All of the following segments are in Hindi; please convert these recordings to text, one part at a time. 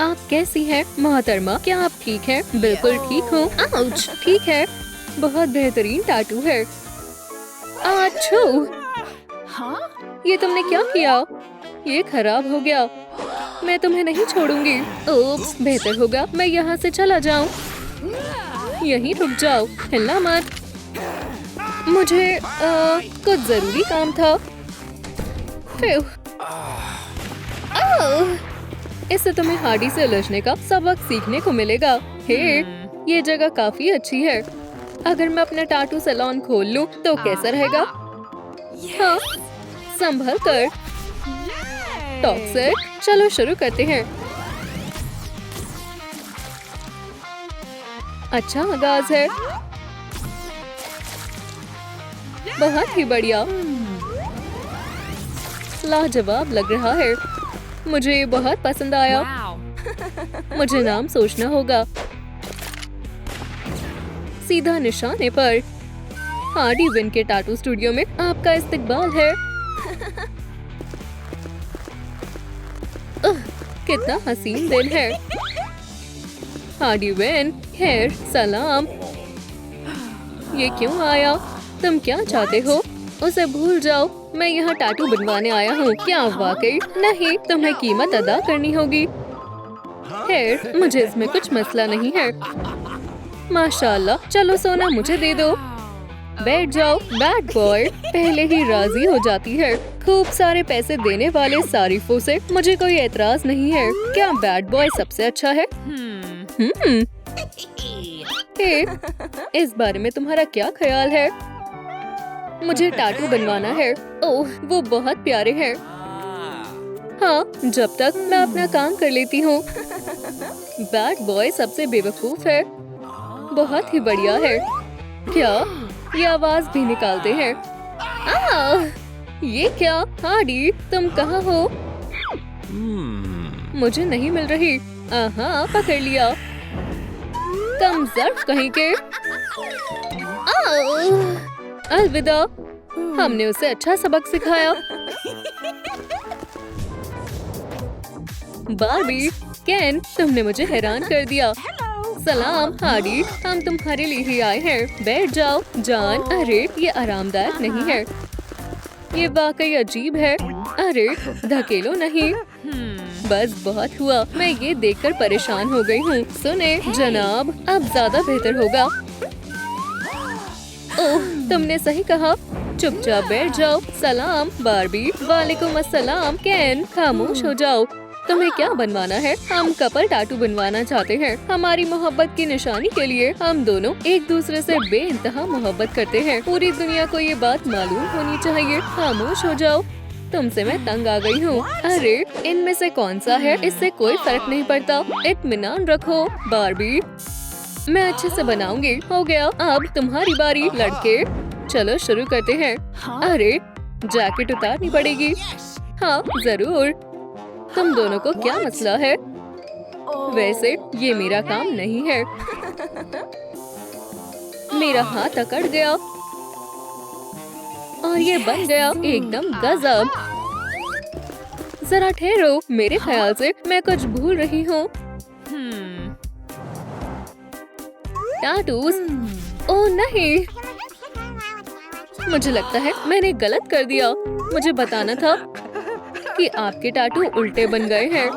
आप कैसी हैं मोहतरमा? क्या आप ठीक हैं? बिल्कुल ठीक हूँ। आउच! ठीक है, बहुत बेहतरीन टैटू है। आछू! ये तुमने क्या किया? ये खराब हो गया। मैं तुम्हें नहीं छोड़ूंगी। ओप्स, बेहतर होगा मैं यहाँ से चला जाऊँ। यहीं रुक जाओ, हिलना मत। मुझे कुछ जरूरी काम था। फिर इससे तुम्हें हार्डी से उलझने का सबक सीखने को मिलेगा। हे, ये जगह काफी अच्छी है। अगर मैं अपना टैटू सैलून खोल लूं तो कैसा रहेगा? हाँ, संभल कर। टॉक्सिक, चलो शुरू करते हैं। अच्छा आगाज है। बहुत ही बढ़िया, लाजवाब लग रहा है। मुझे ये बहुत पसंद आया। मुझे नाम सोचना होगा। सीधा निशाने पर। हार्डी विन के टैटू स्टूडियो में आपका इस्तकबाल है। कितना हसीन दिल है। हार्डी विन, खैर सलाम। ये क्यों आया? तुम क्या चाहते हो? उसे भूल जाओ। मैं यहाँ टैटू बनवाने आया हूँ। क्या वाकई? नहीं, तुम्हें कीमत अदा करनी होगी। खैर, मुझे इसमें कुछ मसला नहीं है। माशाल्लाह, चलो सोना मुझे दे दो। बैठ जाओ। बैड बॉय पहले ही राजी हो जाती है। खूब सारे पैसे देने वाले सारिफों से मुझे कोई एतराज नहीं है। क्या बैड बॉय सबसे अच्छा है? हे, इस बारे में तुम्हारा क्या ख्याल है? मुझे टैटू बनवाना है। ओह, वो बहुत प्यारे हैं। हाँ, जब तक मैं अपना काम कर लेती हूँ। बैड बॉय सबसे बेवकूफ है। बहुत ही बढ़िया है। क्या? ये आवाज भी निकालते हैं। ये क्या? हार्डी, तुम कहाँ हो? मुझे नहीं मिल रही। आहा, पकड़ लिया। कम ज़र्फ कहीं के। अलविदा। हमने उसे अच्छा सबक सिखाया। बार्बी, केन, तुमने मुझे हैरान कर दिया। सलाम हार्डी, हम तुम्हारे लिए ही आए हैं। बैठ जाओ। जान, अरे ये आरामदायक नहीं है। ये वाकई अजीब है। अरे धकेलो नहीं। बस बहुत हुआ। मैं ये देखकर परेशान हो गई हूँ। सुने जनाब, अब ज्यादा बेहतर होगा। ओह, तुमने सही कहा। चुपचाप बैठ जाओ। सलाम बार्बी। वालेकुम अस्सलाम। केन, खामोश हो जाओ। तुम्हें क्या बनवाना है? हम कपल टैटू बनवाना चाहते हैं। हमारी मोहब्बत की निशानी के लिए हम दोनों एक दूसरे से बेइंतहा मोहब्बत करते हैं। पूरी दुनिया को ये बात मालूम होनी चाहिए। खामोश हो जाओ। तुमसे मैं तंग आ गई हूँ। अरे इनमें से कौन सा है? इससे कोई फर्क नहीं पड़ता। इत्मीनान रखो बार्बी। मैं अच्छे से बनाऊंगी। हो गया, अब तुम्हारी बारी लड़के। चलो शुरू करते हैं। अरे जैकेट उतारनी पड़ेगी। हाँ जरूर। तुम दोनों को क्या मसला है? वैसे ये मेरा काम नहीं है। मेरा हाथ अकड़ गया और ये बन गया एकदम गजब। जरा ठहरो, मेरे ख्याल से मैं कुछ भूल रही हूँ। टैटूज? ओह नहीं, मुझे लगता है मैंने गलत कर दिया। मुझे बताना था कि आपके टैटू उल्टे बन गए हैं।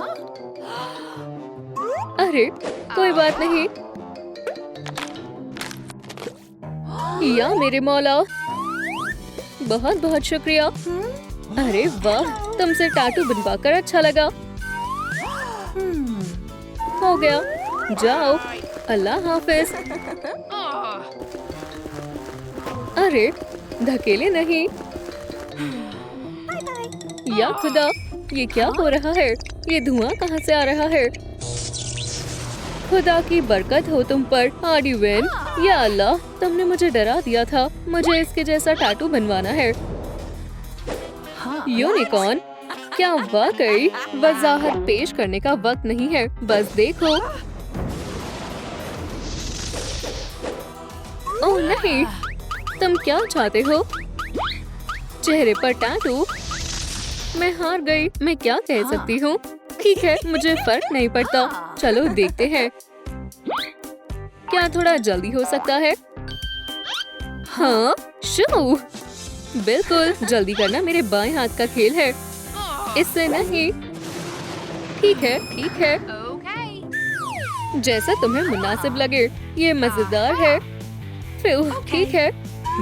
अरे कोई बात नहीं। या मेरे मौला, बहुत बहुत शुक्रिया। अरे वाह, तुमसे टैटू बनवाकर अच्छा लगा। हो गया, जाओ। अल्लाह हाफिज। अरे धकेले नहीं। या खुदा, ये क्या हो रहा है? ये धुआं कहाँ से आ रहा है? खुदा की बरकत हो तुम पर हार्डी विन। या अल्लाह, तुमने मुझे डरा दिया था। मुझे इसके जैसा टैटू बनवाना है। यूनिकॉर्न? क्या वाकई? वजाहत पेश करने का वक्त नहीं है, बस देखो। ओह नहीं, तुम क्या चाहते हो? चेहरे पर टैटू? मैं हार गई। मैं क्या कह सकती हूँ? ठीक है, मुझे फर्क नहीं पड़ता। चलो देखते हैं, क्या थोड़ा जल्दी हो सकता है? हाँ, शो! बिल्कुल, जल्दी करना मेरे बाएं हाथ का खेल है, इससे नहीं। ठीक है, ठीक है, जैसा तुम्हें मुनासिब लगे। ये मजेदार है। फिर ठीक है।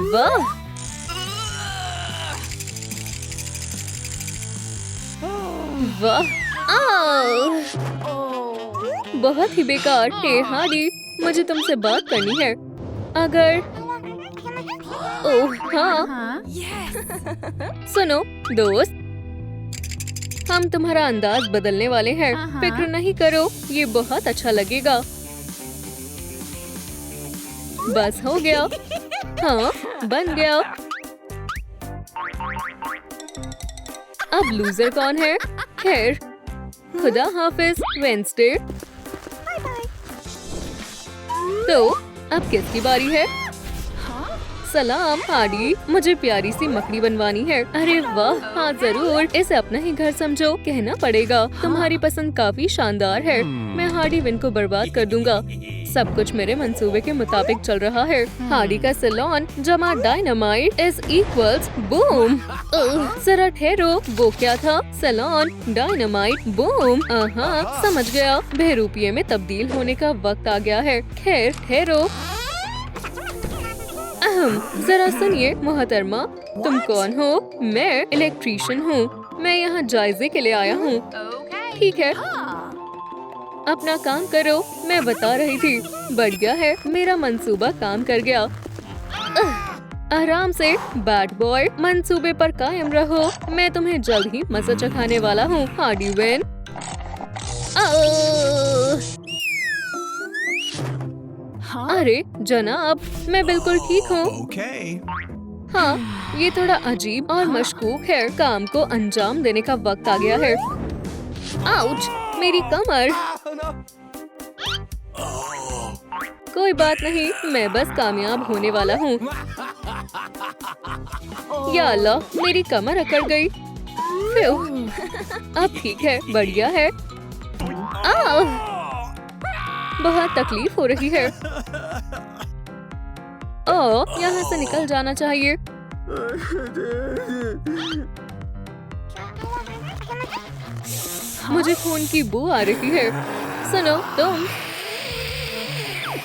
वाह! वाह! आओ! बहुत ही बेकार। हे हार्डी, मुझे तुमसे बात करनी है। अगर ओह हाँ, सुनो दोस्त, हम तुम्हारा अंदाज बदलने वाले हैं। फिक्र नहीं करो, ये बहुत अच्छा लगेगा। बस हो गया। हाँ, बन गया। अब लूजर कौन है? खैर, खुदा हाफिज वेंसडे। तो अब किसकी बारी है? सलाम हार्डी, मुझे प्यारी सी मकड़ी बनवानी है। अरे वाह, हाँ जरूर, इसे अपना ही घर समझो, कहना पड़ेगा। तुम्हारी पसंद काफी शानदार है। मैं हार्डी विन को बर्बाद कर दूंगा। सब कुछ मेरे मंसूबे के मुताबिक चल रहा है। हार्डी का सैलून जमा डायनामाइट इज इक्वल्स बूम। जरा ठहरो, वो क्या था? Saloon dynamite boom. हाँ, समझ गया। बहरूपिये में तब्दील होने का वक्त आ गया है। खैर ठहरो। जरा सुनिए मोहतरमा, तुम कौन हो? मैं इलेक्ट्रीशियन हूँ। मैं यहाँ जायजे के लिए आया हूँ। ठीक है, अपना काम करो। मैं बता रही थी, बढ़िया है, मेरा मंसूबा काम कर गया। आराम से बैड बॉय, मंसूबे पर कायम रहो। मैं तुम्हें जल्द ही मजा चखाने वाला हूँ। Hardy win. अरे जनाब, मैं बिल्कुल ठीक हूँ। हाँ, ये थोड़ा अजीब और मशकूक है। काम को अंजाम देने का वक्त आ गया है। आउच, मेरी कमर। कोई बात नहीं, मैं बस कामयाब होने वाला हूँ। या अल्लाह, मेरी कमर अकड़ गई। अब ठीक है, बढ़िया है। बहुत तकलीफ हो रही है। ओह, यहाँ से निकल जाना चाहिए। मुझे खून की बू आ रही है। सुनो तुम,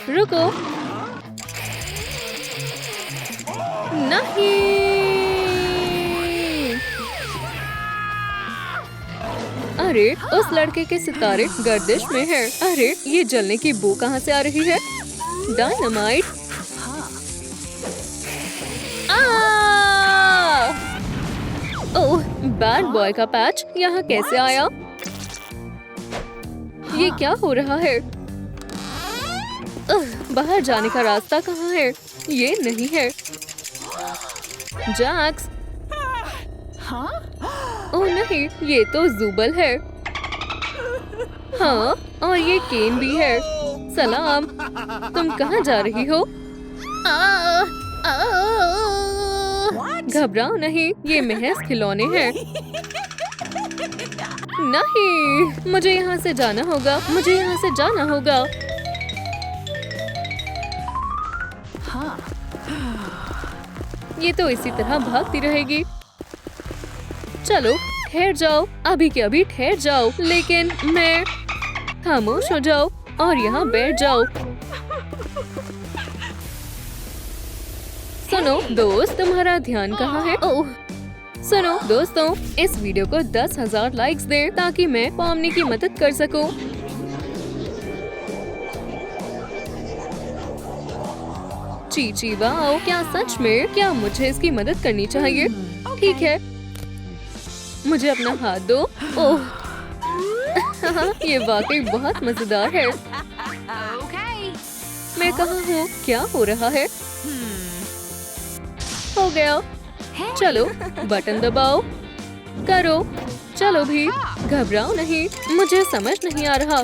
रुको। नहीं, अरे उस लड़के के सितारे गर्दिश में है। अरे ये जलने की बू कहाँ से आ रही है? डायनामाइट। ओह, बैड बॉय का पैच यहाँ कैसे आया? ये क्या हो रहा है? बाहर जाने का रास्ता कहाँ है? ये नहीं है। जैक्स। ओह नहीं, ये तो जुबल है। हाँ, और ये केन भी है। सलाम, तुम कहाँ जा रही हो? घबराओ नहीं, ये महज खिलौने हैं। नहीं, मुझे यहाँ से जाना होगा। मुझे यहाँ से जाना होगा। ये तो इसी तरह भागती रहेगी। चलो ठहर जाओ, अभी के अभी ठहर जाओ। लेकिन मैं, खामोश हो जाओ और यहाँ बैठ जाओ। सुनो दोस्त, तुम्हारा ध्यान कहाँ है? ओह, सुनो दोस्तों, इस वीडियो को 10,000 लाइक्स दें ताकि मैं पॉमनी की मदद कर सकूं। चीची वाओ, क्या सच में? क्या मुझे इसकी मदद करनी चाहिए? ठीक है, मुझे अपना हाथ दो। ओह, ये वाकई बहुत मजेदार है। मैं कहाँ हूँ? क्या हो रहा है? हो गया। चलो बटन दबाओ, करो। चलो भी, घबराओ नहीं, मुझे समझ नहीं आ रहा।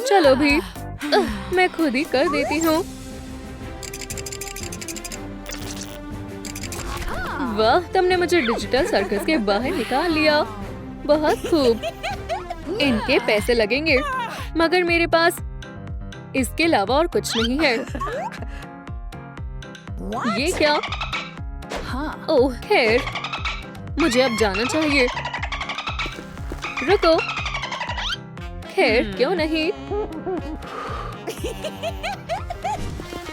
चलो भी, मैं खुद ही कर देती हूँ। वाह, तुमने मुझे डिजिटल सर्कस के बाहर निकाल लिया। बहुत खूब। इनके पैसे लगेंगे, मगर मेरे पास इसके अलावा और कुछ नहीं है। ये क्या? ओह खैर, मुझे अब जाना चाहिए। रुको, खैर क्यों नहीं।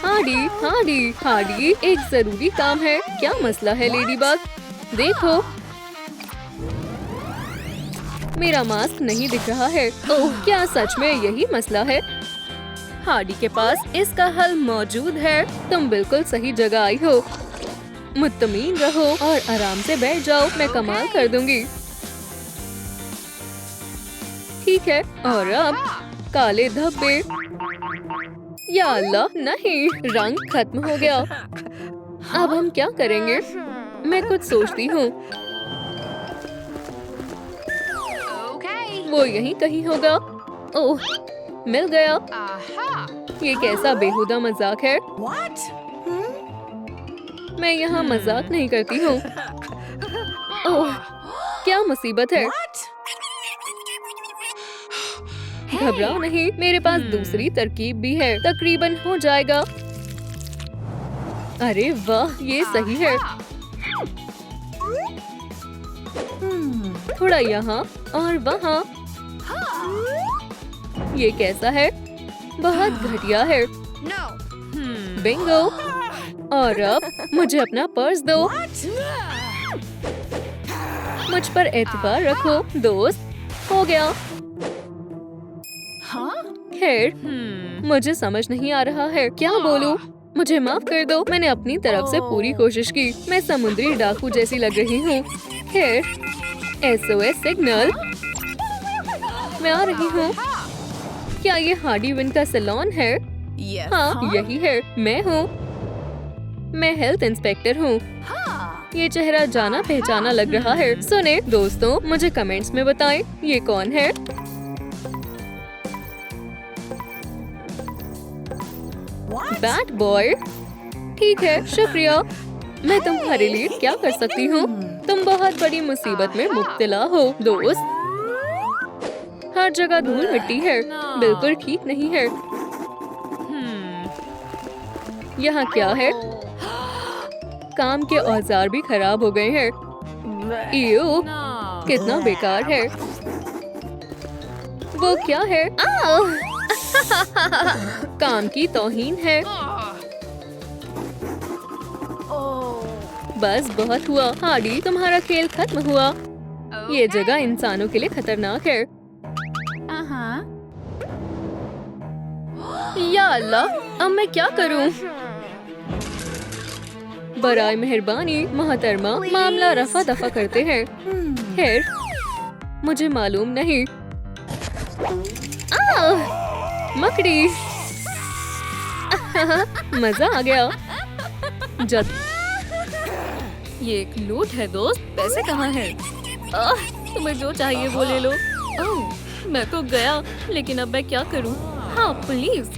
हार्डी, हार्डी, हार्डी, एक जरूरी काम है। क्या मसला है लेडीबग? देखो, मेरा मास्क नहीं दिख रहा है। ओह, क्या सच में यही मसला है? हार्डी के पास इसका हल मौजूद है। तुम बिल्कुल सही जगह आई हो। मुत्तमीन रहो और आराम से बैठ जाओ, मैं कमाल कर दूंगी। ठीक है, और अब काले धब्बे। या अल्लाह, नहीं, रंग खत्म हो गया। अब हम क्या करेंगे? मैं कुछ सोचती हूँ। वो यहीं कहीं होगा। ओह, मिल गया। ये कैसा बेहुदा मजाक है? मैं यहाँ मजाक नहीं करती हूँ। ओह, क्या मुसीबत है? घबराओ नहीं, मेरे पास दूसरी तरकीब भी है। तकरीबन हो जाएगा। अरे वाह, ये सही है। थोड़ा यहाँ और वहाँ। ये कैसा है? बहुत घटिया है। बिंगो। और अब मुझे अपना पर्स दो। मुझ पर एतबार रखो दोस्त। हो गया। खैर, मुझे समझ नहीं आ रहा है क्या बोलूं। मुझे माफ कर दो, मैंने अपनी तरफ से पूरी कोशिश की। मैं समुद्री डाकू जैसी लग रही हूँ। खैर, SOS सिग्नल। मैं आ रही हूँ। क्या ये हार्डी विन का सैलून है? हाँ, यही है। मैं हूँ। मैं हेल्थ इंस्पेक्टर हूँ। ये चेहरा जाना पहचाना लग रहा है। सुने दोस्तों, मुझे कमेंट्स में बताएं ये कौन है। Bad boy. ठीक है, शुक्रिया। मैं तुम्हारे लिए क्या कर सकती हूँ? तुम बहुत बड़ी मुसीबत में मुब्तला हो दोस्त। हर जगह धूल मिट्टी है, बिल्कुल ठीक नहीं है। यहाँ क्या है? काम के औजार भी खराब हो गए हैं। इयो, कितना बेकार है। वो क्या है? काम की तौहीन है। बस बहुत हुआ। हार्डी, तुम्हारा खेल खत्म हुआ। ये जगह इंसानों के लिए खतरनाक है। या अल्लाह, अब मैं क्या करूं? बराए मेहरबानी मोहतरमा, मामला रफा दफा करते हैं। खैर, मुझे मालूम नहीं। मकड़ी। मजा आ गया। जब ये एक लूट है दोस्त। पैसे कहाँ हैं? तुम्हें जो चाहिए वो ले लो। मैं तो गया, लेकिन अब मैं क्या करूं? हाँ प्लीज,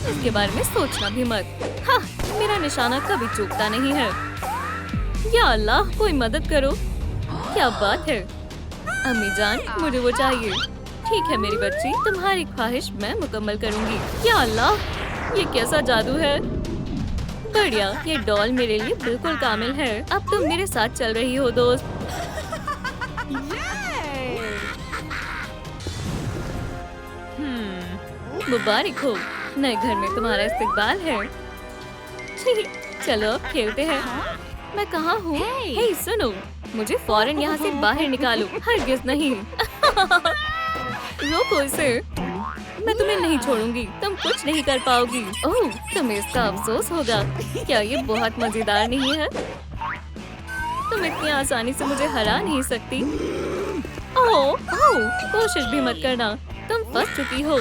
इसके बारे में सोचना भी मत। हाँ, मेरा निशाना कभी चूकता नहीं है। या अल्लाह, कोई मदद करो। क्या बात है? अम्मी जान, मुझे वो चाहिए। ठीक है मेरी बच्ची, तुम्हारी ख्वाहिश मैं मुकम्मल करूंगी। या अल्लाह, ये कैसा जादू है? बढ़िया, ये डॉल मेरे लिए बिल्कुल कामिल है। अब तुम मेरे साथ चल रही हो दोस्त। मुबारक हो, नए घर में तुम्हारा इस्तकबाल है। चलो अब खेलते हैं। मैं कहाँ हूँ? हे सुनो, मुझे फौरन यहाँ से बाहर निकालो। हरगिज़ नहीं। रोको इसे। मैं तुम्हें नहीं छोड़ूंगी। तुम कुछ नहीं कर पाओगी। ओह, तुम्हें इसका अफसोस होगा। क्या ये बहुत मजेदार नहीं है? तुम इतनी आसानी से मुझे हरा नहीं सकती। ओह, कोशिश भी मत करना, तुम फंस चुकी हो।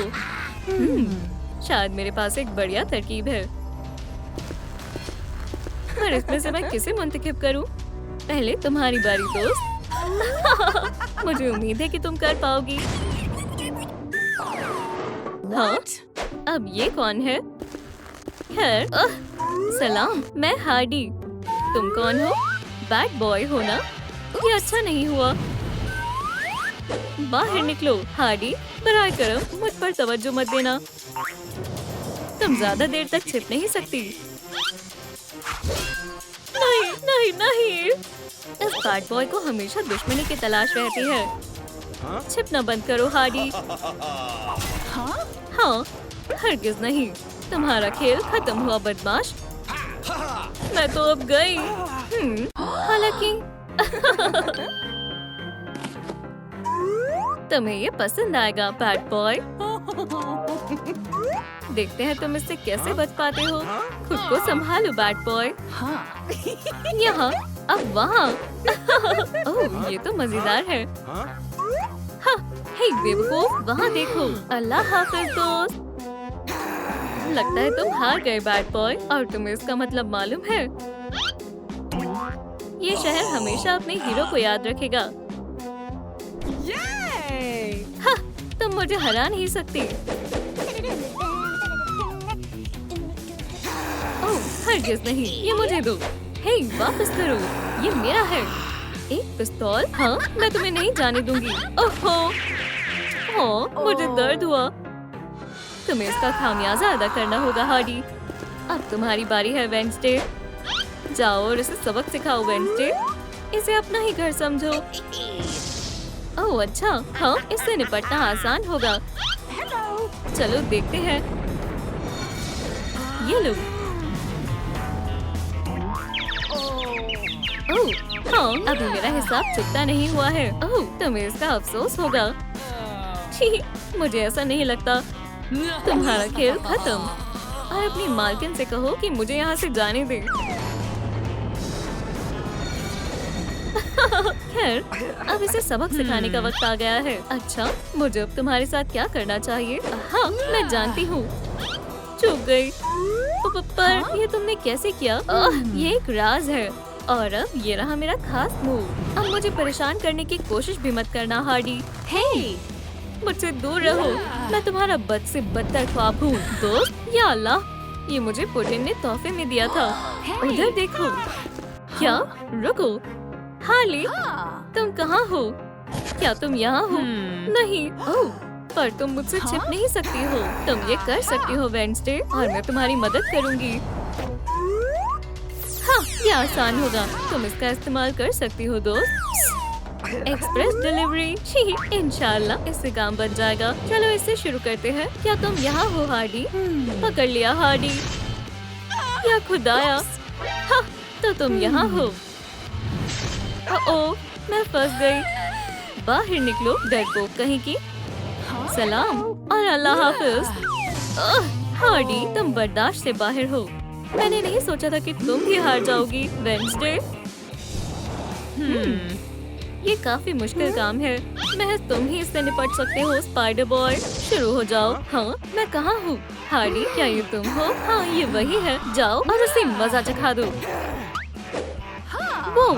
शायद मेरे पास एक बढ़िया तरकीब है, पर इसमें से मैं किसे मुंतखब करूं? पहले तुम्हारी बारी दोस्त। मुझे उम्मीद है कि तुम कर पाओगी। हाँ, अब ये कौन है? खैर, सलाम, मैं हार्डी। तुम कौन हो? बैड बॉय हो ना? ये अच्छा नहीं हुआ। बाहर निकलो। हार्डी, बराए करम मुझ पर तवज्जो मत देना। तुम ज्यादा देर तक छिप नहीं सकती। नहीं नहीं नहीं, इस बैड बॉय को हमेशा दुश्मनी की तलाश रहती है। छिपना बंद करो हार्डी। हाँ, हरगिज नहीं। तुम्हारा खेल खत्म हुआ बदमाश। मैं तो अब गई। हालांकि तुम्हें ये पसंद आएगा बैड बॉय। देखते हैं तुम इससे कैसे बच पाते हो। खुद को संभालो बैड बॉय। यहाँ, अब वहाँ। ओह, ये तो मजेदार है। हाँ, हे बेवकूफ, वहाँ देखो। अल्लाह हाफिज दोस्त। लगता है तुम हार गए बैड बॉय, और तुम्हें इसका मतलब मालूम है। ये शहर हमेशा अपने हीरो को याद रखेगा। हाँ, तुम मुझे हरा नहीं सकती। ओह, हरगिज़ नहीं, ये मुझे दो। हे, वापस करो, ये मेरा है। एक पिस्तौल? हाँ, मैं तुम्हें नहीं जाने दूंगी। ओहो, हाँ, मुझे दर्द हुआ। तुम्हें इसका खामियाजा अदा करना होगा हार्डी। अब तुम्हारी बारी है वेडनेसडे। जाओ और इसे सबक सिखाओ वेडनेसडे। इसे अपना ही घर समझो। ओह अच्छा, हाँ, इससे निपटना आसान होगा। चलो देखते हैं। ये लो। ओह हाँ, अभी मेरा हिसाब चुकता नहीं हुआ है। ओह, तुम्हें इसका अफसोस होगा। छी, मुझे ऐसा नहीं लगता। तुम्हारा खेल खत्म। और अपनी मालकिन से कहो कि मुझे यहाँ से जाने दे। खैर, अब इसे सबक सिखाने का वक्त आ गया है। अच्छा, मुझे अब तुम्हारे साथ क्या करना चाहिए? हाँ, मैं जानती हूँ। चूक गई। पर ये तुमने कैसे किया? ये एक राज है। और अब ये रहा मेरा खास मूव। अब मुझे परेशान करने की कोशिश भी मत करना हार्डी। हे, मुझसे दूर रहो। मैं तुम्हारा बद से बदतर ख्वाब हूँ दोस्त। या अल्लाह, ये मुझे पुटिन ने तोहफे में दिया था। उधर देखो। क्या? रुको, हार्ली, तुम कहाँ हो? क्या तुम यहाँ हो? नहीं। ओह, पर तुम मुझसे छिप नहीं सकती हो। तुम ये कर सकती हो वेडनेसडे, और मैं तुम्हारी मदद करूँगी। हाँ, ये आसान होगा। तुम इसका इस्तेमाल कर सकती हो दोस्त। Express delivery. इंशाल्लाह इससे काम बन जाएगा। चलो इससे शुरू करते हैं। क्या तुम यहाँ हो हार्डी? पकड़ लिया हार्डी। या खुदाया। हाँ, तो तुम यहाँ हो। ओह, मैं फंस गई। बाहर निकलो डरपोक कहीं की। सलाम और अल्लाह हाफिज। हार्डी, तुम बर्दाश्त से बाहर हो। मैंने नहीं सोचा था कि तुम भी हार जाओगी वेडनेसडे। ये काफी मुश्किल काम है। महज तुम ही इससे निपट सकते हो स्पाइडर बॉय। शुरू हो जाओ। हाँ, मैं कहाँ हूँ? हार्डी, क्या ये तुम हो? हाँ, ये वही है। जाओ और उसे मजा चखा दो। वो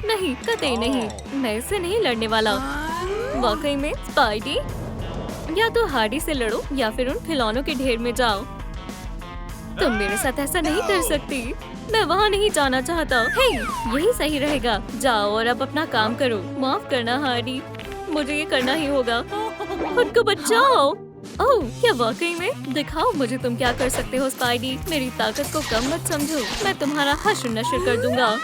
नहीं, कतई नहीं। मैं इससे नहीं लड़ने वाला। वाकई में स्पाइडी, या तो हार्डी से लड़ो या फिर उन खिलौनों के ढेर में जाओ। तुम मेरे साथ ऐसा नहीं कर सकती। मैं वहाँ नहीं जाना चाहता। हे, यही सही रहेगा। जाओ और अब अपना काम करो। माफ करना हार्डी, मुझे ये करना ही होगा। खुद को बचाओ। ओह, क्या वाकई में? दिखाओ मुझे तुम क्या कर सकते हो स्पाइडी। मेरी ताकत को कम मत समझो। मैं तुम्हारा हश्र नश्र कर दूंगा।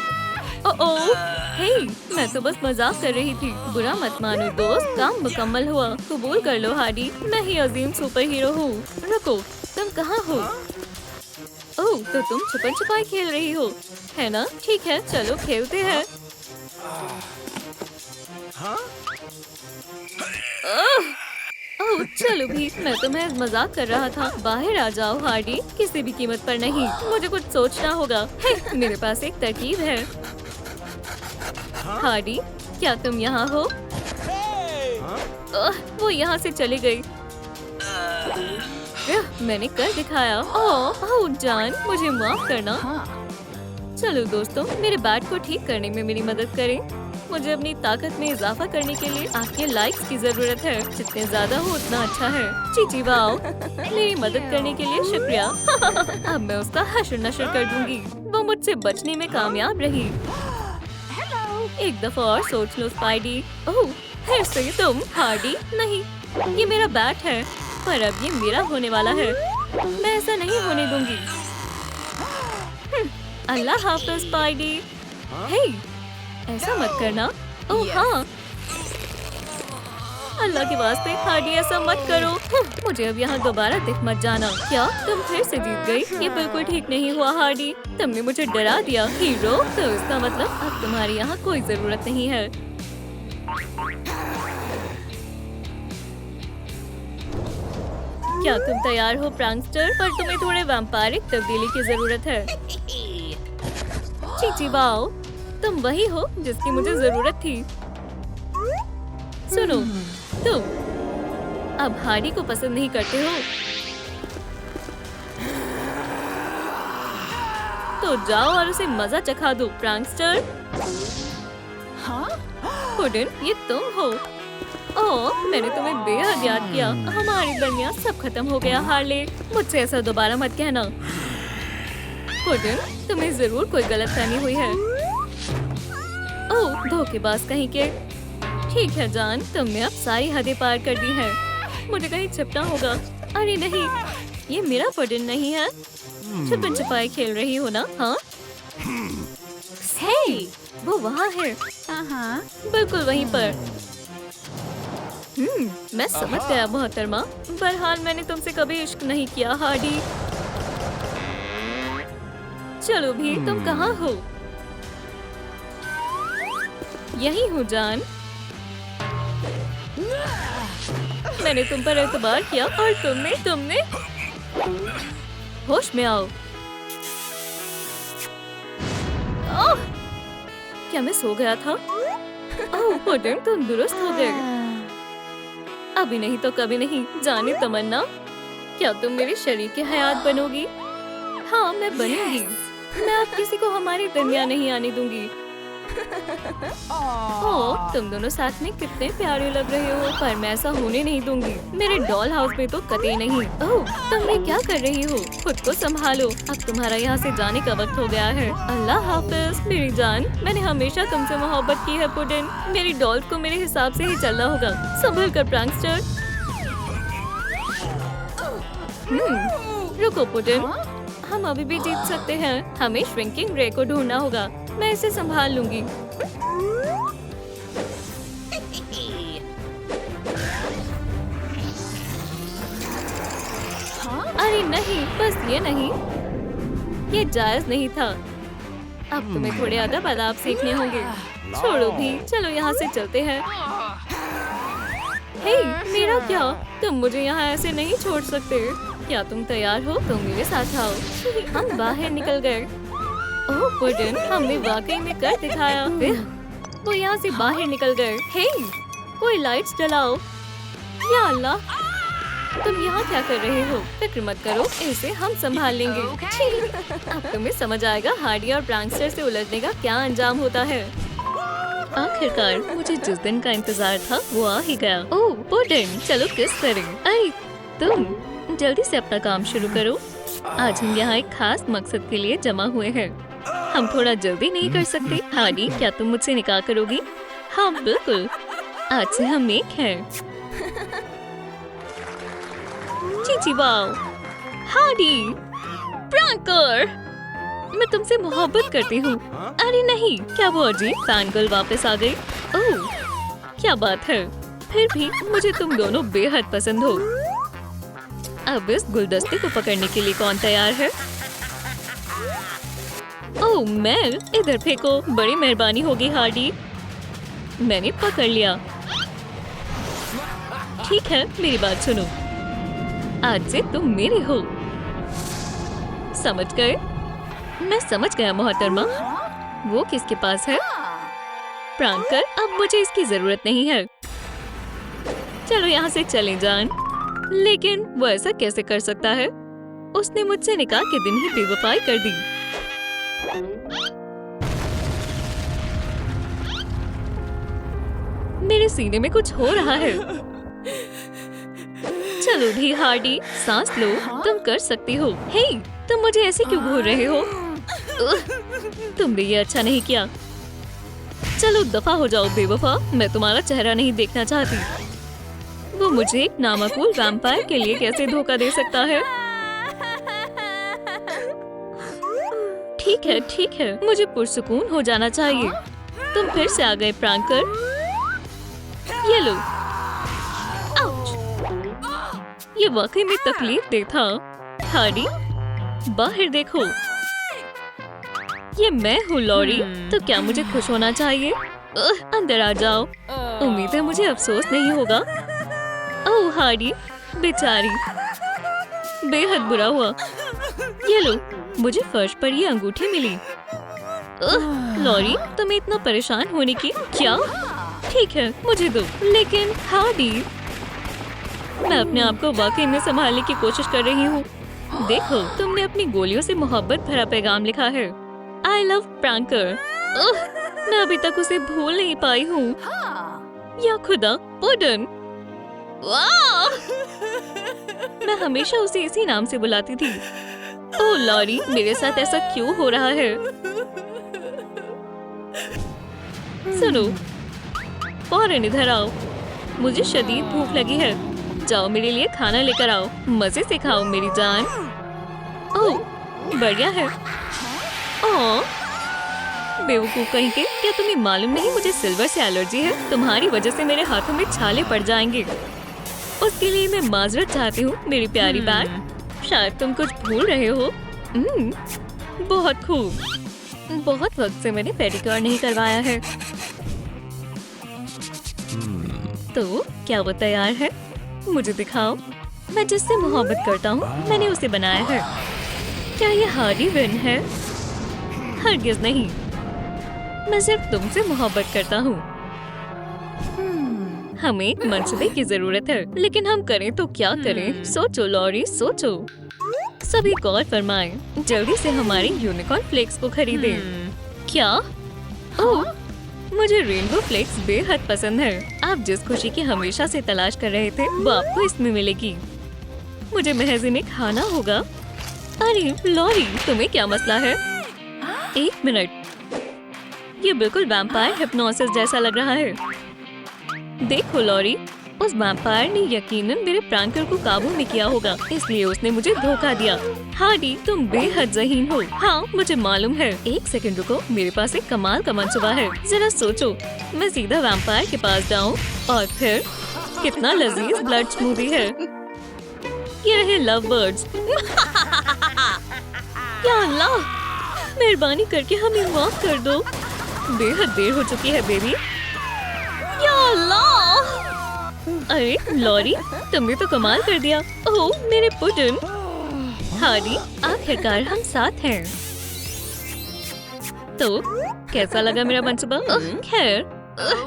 ओह, हे, मैं तो बस मजाक कर रही थी। बुरा मत मानो दोस्त, काम मुकम्मल हुआ। कबूल कर लो हार्डी, मैं ही अजीम सुपर हीरो हूँ। रुको, तुम कहाँ हो? ओह, तो तुम छुपन छुपाई खेल रही हो, है ना? ठीक है, चलो खेलते हैं। ओह, चलो भी, मैं तो महज मजाक कर रहा था। बाहर आ जाओ हार्डी, किसी भी कीमत पर नहीं। मुझे कुछ सोचना होगा। हे, मेरे पास एक तरकीब है। हार्डी, क्या तुम यहाँ हो? वो यहाँ से चली गई। मैंने कर दिखाया। ओह जान, मुझे माफ करना। चलो दोस्तों, मेरे बैट को ठीक करने में मेरी मदद करें। मुझे अपनी ताकत में इजाफा करने के लिए आपके लाइक्स की जरूरत है। जितने ज्यादा हो उतना अच्छा है। चीची वाओ, मेरी मदद करने के लिए शुक्रिया। अब मैं उसका हश्र नश्र कर दूंगी। वो मुझसे बचने में कामयाब रही। एक दफा और सोच लो स्पाइडी। ओह फिर से तुम हार्डी। नहीं, ये मेरा बैट है, पर अब ये मेरा होने वाला है। मैं ऐसा नहीं होने दूंगी। अल्लाह हाफ़िज़ स्पाइडी। हे, ऐसा मत करना। ओह हाँ, अल्लाह के वास्ते हार्डी ऐसा मत करो। मुझे अब यहाँ दोबारा दिख मत जाना। क्या तुम फिर से जीत गई? ये बिल्कुल ठीक नहीं हुआ हार्डी। तुमने मुझे डरा दिया। हीरो, तो इसका मतलब अब तुम्हारी यहाँ कोई जरूरत नहीं है। क्या तुम तैयार हो प्रैंकस्टर? पर तुम्हें थोड़े वैम्पायरिक तब्दीली की जरूरत है। चीची वाओ, तुम वही हो जिसकी मुझे जरूरत थी। सुनो, तुम अब हार्डी को पसंद नहीं करते हो, तो जाओ और उसे मजा चखा दो प्रैंकस्टर। पुडिन, ये तुम हो। ओह, मैंने तुम्हें बेहद याद किया। हमारे दरमियान सब खत्म हो गया हार्ले। मुझसे ऐसा दोबारा मत कहना। पुडिन, तुम्हें जरूर कोई गलतफहमी हुई है। ओह, धोखेबाज कहीं के। ठीक है जान, तुमने अब सारी हदें पार कर दी हैं। मुझे कहीं छिपना होगा। अरे नहीं, ये मेरा पुडिन नहीं है। छुपन छुपाई खेल रही हो ना? हाँ, हे, वो वहाँ है। बिल्कुल वहीं पर। मैं समझ गया मोहतरमा। बहरहाल मैंने तुमसे कभी इश्क नहीं किया हार्डी। चलो भी, तुम कहाँ हो? यही हूँ जान। मैंने तुम पर एतबार किया और तुमने होश में आओ। ओह, क्या मैं सो गया था? ओह पुडिन, तुम दुरुस्त हो गए। अभी नहीं तो कभी नहीं, जाने तमन्ना। क्या तुम मेरी शरीके हयात बनोगी? हाँ, मैं बनूंगी। मैं अब किसी को हमारे दरमियान नहीं आने दूंगी। ओह, तुम दोनों साथ में कितने प्यारे लग रहे हो, पर मैं ऐसा होने नहीं दूंगी। मेरे डॉल हाउस में तो कतई नहीं। ओह, तुम ये क्या कर रही हो? खुद को संभालो, अब तुम्हारा यहाँ से जाने का वक्त हो गया है। अल्लाह हाफिज मेरी जान। मैंने हमेशा तुमसे मोहब्बत की है पुडिन। मेरी डॉल को मेरे हिसाब से ही चलना होगा। संभल कर प्रैंकस्टर। रुको पुडिन, हम अभी भी जीत सकते हैं। हमें श्रिंकिंग रे को ढूंढना होगा। मैं इसे संभाल लूंगी। अरे नहीं, बस ये नहीं, ये जायज नहीं था। अब तुम्हें थोड़े अदब आदाब सीखने होंगे। छोड़ो भी, चलो यहाँ से चलते हैं। हे, मेरा क्या? तुम मुझे यहाँ ऐसे नहीं छोड़ सकते। क्या तुम तैयार हो? तुम मेरे साथ आओ। हम बाहर निकल गए। ओह पुडिन, हमने वाकई में कर दिखाया। वो यहाँ से बाहर निकल गए। हे, कोई लाइट्स जलाओ। या अल्लाह, तुम यहाँ क्या कर रहे हो? फिक्र मत करो, इसे हम संभाल लेंगे। अब तुम्हें समझ आएगा हार्डी और प्रैंकस्टर से उलझने का क्या अंजाम होता है। आखिरकार मुझे जिस दिन का इंतजार था वो आ ही गया। ओह पुडिन, चलो किस करें। अरे तुम जल्दी से अपना काम शुरू करो। आज हम यहाँ एक खास मकसद के लिए जमा हुए हैं। हम थोड़ा जल्दी नहीं कर सकते? हार्डी, क्या तुम मुझसे निकाह करोगी? हाँ बिल्कुल, आज से हम एक हैं। चीची वाओ, हार्डी, प्रैंकर, मैं तुमसे मोहब्बत करती हूँ। अरे नहीं, क्या वो अजीब फैन गर्ल वापस आ गई? ओह, क्या बात है। फिर भी मुझे तुम दोनों बेहद पसंद हो। अब इस गुलदस्ते को पकड़ने के लिए कौन तैयार है? ओह मेल, इधर फेंको। बड़ी मेहरबानी होगी हार्डी। मैंने पकड़ लिया। ठीक है, मेरी बात सुनो। आज से तुम मेरे हो। समझ गए? मैं समझ गया मोहतरमा। वो किसके पास है? प्रैंकर, अब मुझे इसकी जरूरत नहीं है। चलो यहाँ से चले जान। लेकिन वो ऐसा कैसे कर सकता है? उसने मुझसे निकाह के दिन ही बेवफाई कर दी। मेरे सीने में कुछ हो रहा है। चलो भी हार्डी, सांस लो, तुम कर सकती हो। हे, तुम मुझे ऐसे क्यों घूर रहे हो? तुमने ये अच्छा नहीं किया। चलो दफा हो जाओ बेवफा, मैं तुम्हारा चेहरा नहीं देखना चाहती। वो मुझे एक नामाकूल वैम्पायर के लिए कैसे धोखा दे सकता है? ठीक है, मुझे पुरसुकून हो जाना चाहिए। तुम फिर से आ गए प्रैंकर। ये लो। आउच! ये वाकई में तकलीफ दे था। हार्डी, बाहर देखो। ये मैं हूँ लॉरी, तो क्या मुझे खुश होना चाहिए? अंदर आ जाओ। उम्मीद है मुझे अफसोस नहीं होगा। ओह हार्डी, बेचारी, बेहद बुरा हुआ। ये लो, मुझे फर्श पर ये अंगूठी मिली। लॉरी, तुम्हें इतना परेशान होने की क्या? ठीक है, मुझे दो। लेकिन हार्डी, मैं अपने आप को वाकई में संभालने की कोशिश कर रही हूँ। देखो, तुमने अपनी गोलियों से मोहब्बत भरा पैगाम लिखा है। I love प्रैंकर। मैं अभी तक उसे भूल नहीं पाई हूँ। या खुदा, पुडन। वाह! मैं हमेशा उसे इसी नाम से बुलाती थी। ओह लॉरी, मेरे साथ ऐसा क्यों हो रहा है? सुनो, फौरन इधर आओ। मुझे शदीद भूख लगी है। जाओ मेरे लिए खाना लेकर आओ। मजे से खाओ मेरी जान। ओह, बढ़िया है। ओह, बेवकूफ कहीं के, क्या तुम्हें मालूम नहीं मुझे सिल्वर से एलर्जी है? तुम्हारी वजह से मेरे हाथों में छाले पड़ जाएंगे। उसके लिए मैं माजरत चाहती हूँ मेरी प्यारी बैट। शायद तुम कुछ भूल रहे हो। बहुत खूब। बहुत वक्त से मैंने पेडिक्योर नहीं करवाया है। तो क्या वो तैयार है? मुझे दिखाओ। मैं जिससे मोहब्बत करता हूँ, मैंने उसे बनाया है। क्या ये हार्डी विन है? हरगिज नहीं, मैं सिर्फ तुमसे मोहब्बत करता हूँ। हमें एक मंसूबे की जरूरत है, लेकिन हम करें तो क्या करें? सोचो लॉरी, सोचो। सभी गौर फरमाएं। जल्दी से हमारे यूनिकॉर्न फ्लेक्स को खरीदें। क्या? ओह, मुझे रेनबो फ्लेक्स बेहद पसंद है। आप जिस खुशी की हमेशा से तलाश कर रहे थे, वो आपको इसमें मिलेगी। मुझे महज इन्हें खाना होगा। अरे लॉरी, तुम्हें क्या मसला है? एक मिनट, ये बिल्कुल वैम्पायर हिप्नोसिस जैसा लग रहा है। देखो लॉरी, उस वैम्पायर ने यकीनन मेरे प्रैंकर को काबू में किया होगा, इसलिए उसने मुझे धोखा दिया। हार्डी, तुम बेहद ज़हीन हो। हाँ, मुझे मालूम है। एक सेकंड रुको, मेरे पास एक कमाल का मंसूबा है। जरा सोचो, मैं सीधा वैम्पायर के पास जाऊँ और फिर कितना लजीज ब्लड स्मूदी है। ये रहे लव बर्ड्स। या अल्लाह, मेहरबानी करके हमें माफ कर दो। बेहद देर हो चुकी है बेबी। या अल्लाह! अरे लॉरी, तुमने तो कमाल कर दिया। ओह मेरे पुडन। हार्डी, आखिरकार हम साथ हैं। तो कैसा लगा मेरा मंसूबा? खैर,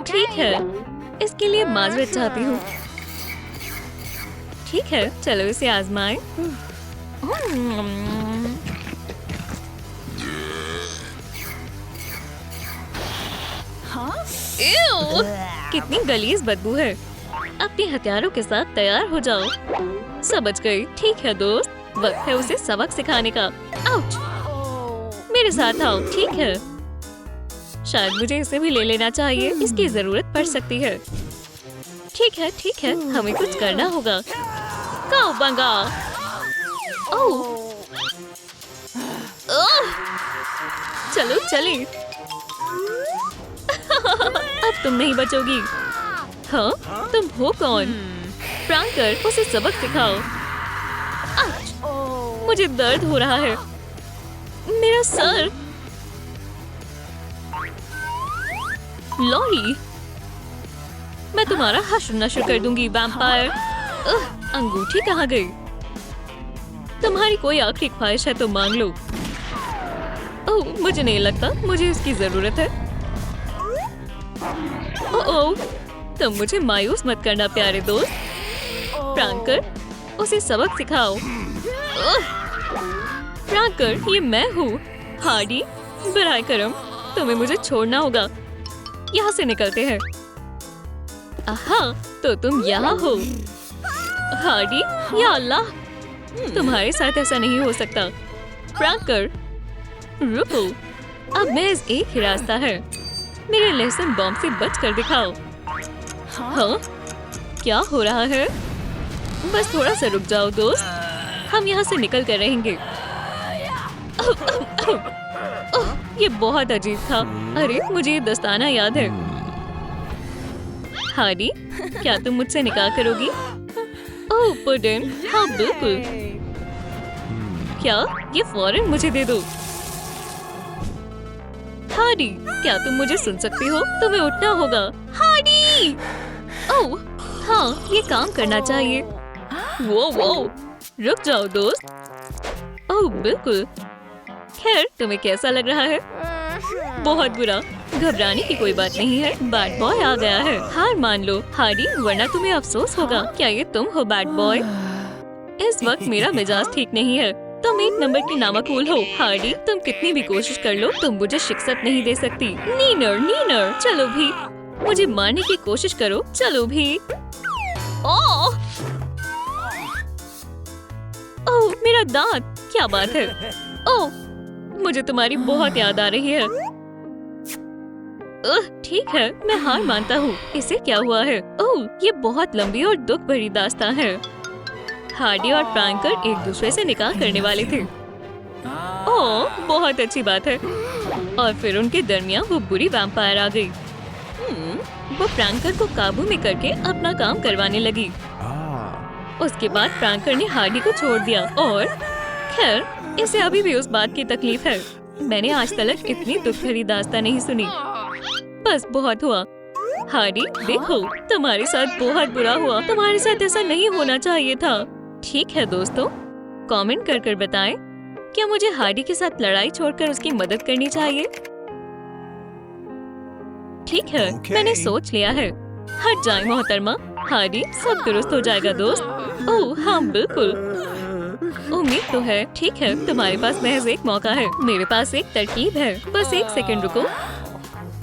ठीक है। इसके लिए माजरत चाहती हूँ। ठीक है, चलो इसे आजमाएं। कितनी गलीज बदबू है। अपने हथियारों के साथ तैयार हो जाओ। समझ गई। ठीक है दोस्त, वक्त है उसे सबक सिखाने का। आउच! मेरे साथ आओ। ठीक है, शायद मुझे इसे भी ले लेना चाहिए। इसकी जरूरत पड़ सकती है। ठीक है, हमें कुछ करना होगा। काउबंगा! ओह! चलो चले। अब तुम नहीं बचोगी। हाँ, तुम हो कौन? प्रैंकर, उसे सबक सिखाओ। मुझे दर्द हो रहा है। मेरा सर। लॉरी, मैं तुम्हारा हश्र नश्र कर दूंगी वैम्पायर। अंगूठी कहाँ गई? तुम्हारी कोई आखिरी ख्वाहिश है तो मांग लो। ओह, मुझे नहीं लगता मुझे इसकी जरूरत है। ओह, तुम मुझे मायूस मत करना प्यारे दोस्त। प्रैंकर, उसे सबक सिखाओ। प्रैंकर, ये मैं हूँ। हार्डी, बराए करम, तुम्हें मुझे छोड़ना होगा। यहाँ से निकलते हैं। आहा, तो तुम यहाँ हो। हार्डी, या अल्लाह, तुम्हारे साथ ऐसा नहीं हो सकता। प्रैंकर, रुको, अब महज एक ही रास्ता है। मेरे लहसुन बॉम्ब से बच कर दिखाओ। हाँ, क्या हो रहा है? बस थोड़ा सा रुक जाओ दोस्त, हम यहाँ से निकल कर रहेंगे। ये बहुत अजीब था। अरे मुझे ये दस्ताना याद है। हार्डी, क्या तुम मुझसे निकाह करोगी? ओह पुडिन, हाँ बिल्कुल। क्या? ये फौरन मुझे दे दो। हार्डी, क्या तुम मुझे सुन सकती हो? तुम्हें उठना होगा। हार्डी! ओह, हाँ, ये काम करना चाहिए। वो, रुक जाओ दोस्त। ओह बिल्कुल। खैर, तुम्हें कैसा लग रहा है? बहुत बुरा। घबराने की कोई बात नहीं है, बैड बॉय आ गया है। हार मान लो हार्डी, वरना तुम्हें अफसोस होगा। क्या ये तुम हो बैड बॉय? इस वक्त मेरा मिजाज ठीक नहीं है। तुम एक नंबर की नामकूल हो हार्डी। तुम कितनी भी कोशिश कर लो, तुम मुझे शिक्षत नहीं दे सकती। नीनर, चलो भी, मुझे मारने की कोशिश करो, चलो भी। ओह, मेरा दांत, क्या बात है? ओह, मुझे तुम्हारी बहुत याद आ रही है। ठीक है, मैं हार मानता हूँ। इसे क्या हुआ है? ओह, ये बहुत लंबी और दुख भरी दास्तान है। हार्डी और फ्रैंकर एक दूसरे से निकाह करने वाले थे। ओह, बहुत अच्छी बात है। और फिर उनके दरमियान वो बुरी वैम्पायर आ गई। वो फ्रैंकर को काबू में करके अपना काम करवाने लगी। उसके बाद फ्रैंकर ने हार्डी को छोड़ दिया और खैर, इसे अभी भी उस बात की तकलीफ है। मैंने आज तक इतनी दुख भरी दास्तान नहीं सुनी। बस बहुत हुआ। हार्डी, देखो, तुम्हारे साथ बहुत बुरा हुआ। तुम्हारे साथ ऐसा नहीं होना चाहिए था। ठीक है दोस्तों, कमेंट कर बताएं, क्या मुझे हार्डी के साथ लड़ाई छोड़कर उसकी मदद करनी चाहिए? ठीक है, मैंने सोच लिया है। हट जाए मोहतरमा। हार्डी, सब दुरुस्त हो जाएगा दोस्त। ओह हाँ बिल्कुल, उम्मीद तो है। ठीक है, तुम्हारे पास महज एक मौका है। मेरे पास एक तरकीब है। बस एक सेकंड रुको।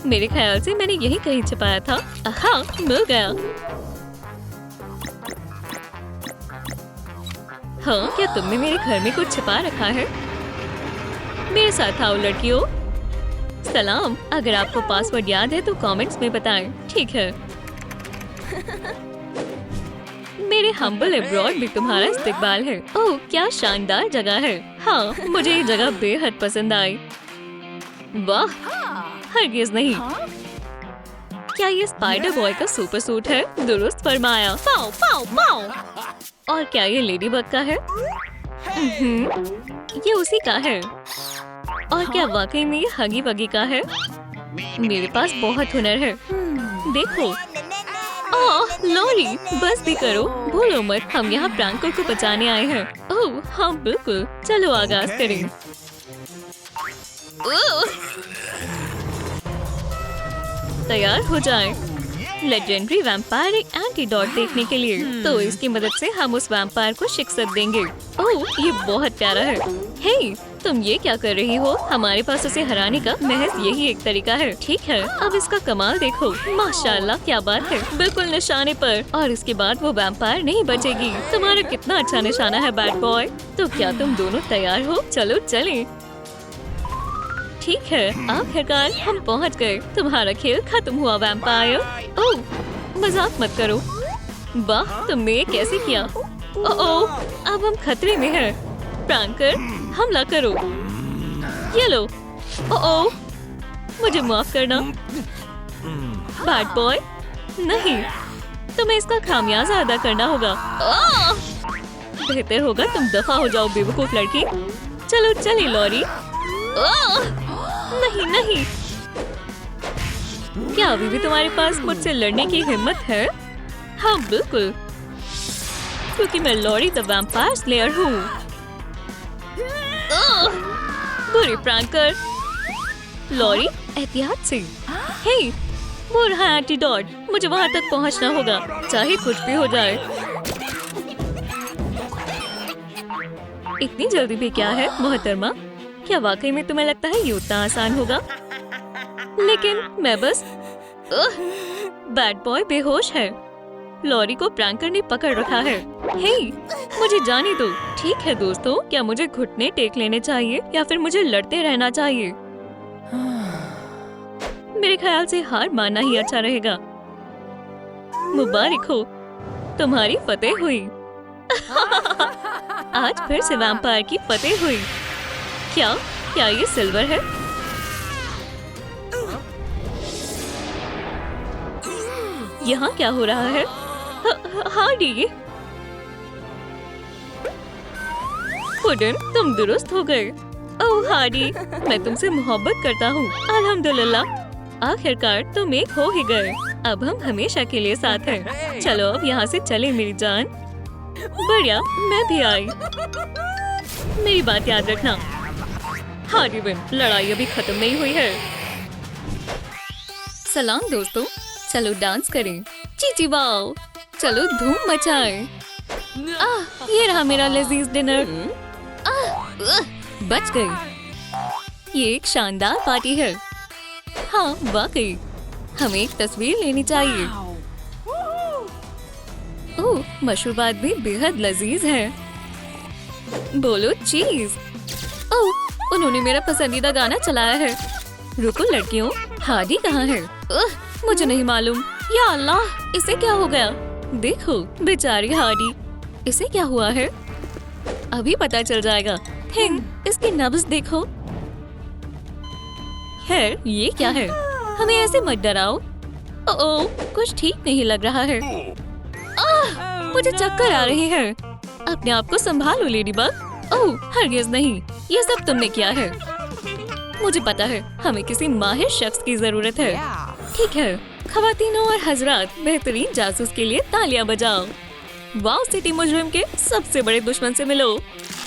मेरे ख्याल से मैंने यही कहीं छिपाया था। हाँ, मिल गया। हाँ, क्या तुमने मेरे घर में कुछ छिपा रखा है? मेरे साथ आओ लड़कियों। सलाम, अगर आपको पासवर्ड याद है तो कमेंट्स में बताएं। ठीक है। मेरे हम्बल अब्रॉड भी तुम्हारा इस्तकबाल है। ओह, क्या शानदार जगह है। हाँ, मुझे ये जगह बेहद पसंद आई। वाह, हरगिज़ नहीं। क्या ये स्पाइडर बॉय का सुपर सूट है? दुरुस्त फरमाया। पाओ पाओ पाओ। और क्या ये लेडी बग का है? ये उसी का है। और क्या वाकई में ये हगी वगी का है? मेरे पास बहुत हुनर है। देखो। ओह लॉरी, बस भी करो, भूलो मत, हम यहाँ फ्रैंकर को बचाने आए हैं। ओह हाँ बिल्कुल, चलो आगाज करें। तैयार हो जाएं। लेजेंडरी वैम्पायर एक एंटीडोट देखने के लिए। तो इसकी मदद से हम उस वैम्पायर को शिक्षत देंगे। ओह, ये बहुत प्यारा है। हे, तुम ये क्या कर रही हो? हमारे पास उसे हराने का महज यही एक तरीका है। ठीक है, अब इसका कमाल देखो। माशाल्लाह, क्या बात है, बिल्कुल निशाने पर। और इसके बाद वो वैम्पायर नहीं बचेगी। तुम्हारा कितना अच्छा निशाना है बैड बॉय। तो क्या तुम दोनों तैयार हो? चलो चलें। ठीक है, आखिरकार हम पहुंच गए। तुम्हारा खेल खत्म हुआ वैम्पायर। ओह, मजाक मत करो। वाह, तुमने ये कैसे किया? ओह, अब हम खतरे में हैं। फ्रैंकर, हमला करो। ये लो। ओह, मुझे माफ करना। बैड बॉय, नहीं, तुम्हें इसका खामियाजा अदा करना होगा। बेहतर होगा तुम दफा हो जाओ बेवकूफ लड़की। चलो चले लॉरी। नहीं नहीं, क्या अभी भी तुम्हारे पास मुझसे लड़ने की हिम्मत है? हाँ बिल्कुल, क्योंकि मैं लॉरी द वैम्पायर स्लेयर हूँ। बुरी फ्रैंकर। लॉरी, एहतियात से। हे, वो रहा एंटीडोट। मुझे वहाँ तक पहुँचना होगा, चाहे कुछ भी हो जाए। इतनी जल्दी भी क्या है मोहतरमा? क्या वाकई में तुम्हें लगता है ये उतना आसान होगा? लेकिन मैं बस बैड बॉय बेहोश है। लॉरी को फ्रैंकर ने पकड़ रखा है। हे, मुझे जाने दो। ठीक है दोस्तों, क्या मुझे घुटने टेक लेने चाहिए या फिर मुझे लड़ते रहना चाहिए? मेरे ख्याल से हार मानना ही अच्छा रहेगा। मुबारक हो, तुम्हारी फतेह हुई। आज फिर से वैम्पायर की फतेह हुई। क्या क्या ये सिल्वर है? यहाँ क्या हो रहा है? हार्डी, पुडिन, तुम दुरुस्त हो गए। ओह हार्डी, मैं तुमसे मोहब्बत करता हूँ। अल्हम्दुलिल्लाह, आखिरकार तुम एक हो ही गए। अब हम हमेशा के लिए साथ हैं। चलो अब यहाँ से चले मेरी जान। बढ़िया, मैं भी आई। मेरी बात याद रखना। हार्डी विन, लड़ाई अभी खत्म नहीं हुई है। सलाम दोस्तों, चलो डांस करें। चीची वाओ, चलो धूम मचाएं। ये रहा मेरा लजीज डिनर। बच गई। ये एक शानदार पार्टी है। हाँ वाकई, हमें एक तस्वीर लेनी चाहिए। ओह, मशरूबात भी बेहद लजीज है। बोलो चीज। ओह, उन्होंने मेरा पसंदीदा गाना चलाया है। रुको लड़कियों, हार्डी कहाँ है? मुझे नहीं मालूम। या अल्लाह, इसे क्या हो गया? देखो बेचारी हार्डी, इसे क्या हुआ है? अभी पता चल जाएगा। थिंग, इसकी नब्ज देखो। खैर, ये क्या है? हमें ऐसे मत डराओ। ओह, कुछ ठीक नहीं लग रहा है। मुझे चक्कर आ रही है। अपने आप को संभालो लेडीबग। ओह, हरगिज़ नहीं, ये सब तुमने किया है। मुझे पता है, हमें किसी माहिर शख्स की जरूरत है। ठीक है खवातीनों और हजरात, बेहतरीन जासूस के लिए तालियां बजाओ। वाव सिटी मुजरिम के सबसे बड़े दुश्मन से मिलो।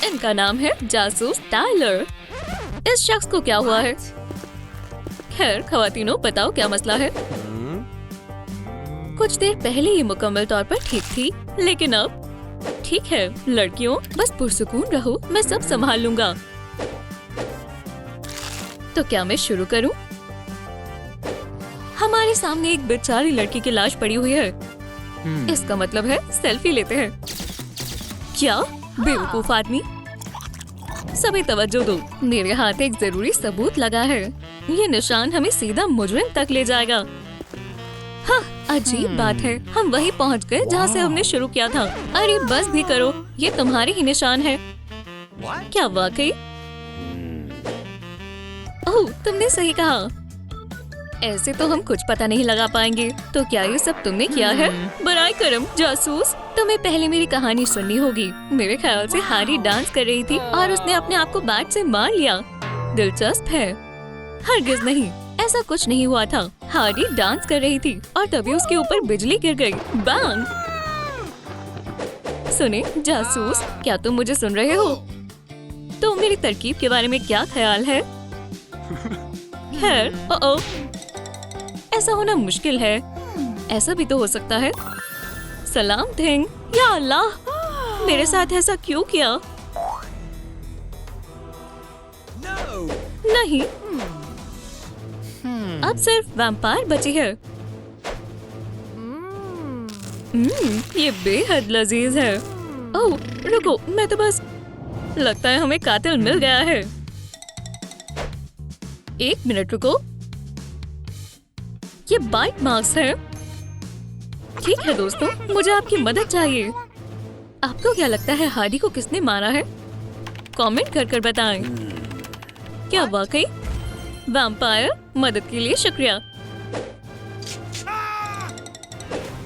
इनका नाम है जासूस टाइलर। इस शख्स को क्या हुआ है? खैर खवातीनों, बताओ क्या मसला है? कुछ देर पहले ये मुकम्मल तौर पर ठीक थी, लेकिन अब ठीक है। लड़कियों, बस पुरसुकून रहो, मैं सब संभाल लूंगा। तो क्या मैं शुरू करूं? हमारे सामने एक बेचारी लड़की की लाश पड़ी हुई है। इसका मतलब है सेल्फी लेते हैं। क्या बेवकूफ आदमी। सभी तवज्जो दो, मेरे हाथ एक जरूरी सबूत लगा है। ये निशान हमें सीधा मुजरिम तक ले जाएगा। हाँ, अजीब बात है, हम वहीं पहुंच गए जहाँ से हमने शुरू किया था। अरे बस भी करो, ये तुम्हारे ही निशान है। क्या वाकई? ओह, तुमने सही कहा। ऐसे तो हम कुछ पता नहीं लगा पाएंगे। तो क्या ये सब तुमने किया है? बराए करम जासूस, तुम्हें पहले मेरी कहानी सुननी होगी। मेरे ख्याल से हार्डी डांस कर रही थी और उसने अपने आप को बैट से मार लिया। दिलचस्प है। हरगिज़ नहीं, ऐसा कुछ नहीं हुआ था। हार्डी डांस कर रही थी और तभी उसके ऊपर बिजली गिर गई। बैंग! सुने जासूस, क्या तुम मुझे सुन रहे हो? तो मेरी तरकीब के बारे में क्या ख्याल है? खैर, ओह, ऐसा होना मुश्किल है। ऐसा भी तो हो सकता है। सलाम थिंग। या अल्लाह, मेरे साथ ऐसा क्यों किया? नहीं, अब सिर्फ वैम्पायर बची है। ये बेहद लजीज है। ओह रुको, मैं तो बस, लगता है हमें कातिल मिल गया है। एक मिनट रुको, ये बाइट मार्क्स है। ठीक है दोस्तों, मुझे आपकी मदद चाहिए। आपको क्या लगता है हार्डी को किसने मारा है? कमेंट कर बताएं। क्या वाकई? वैम्पायर, मदद के लिए शुक्रिया।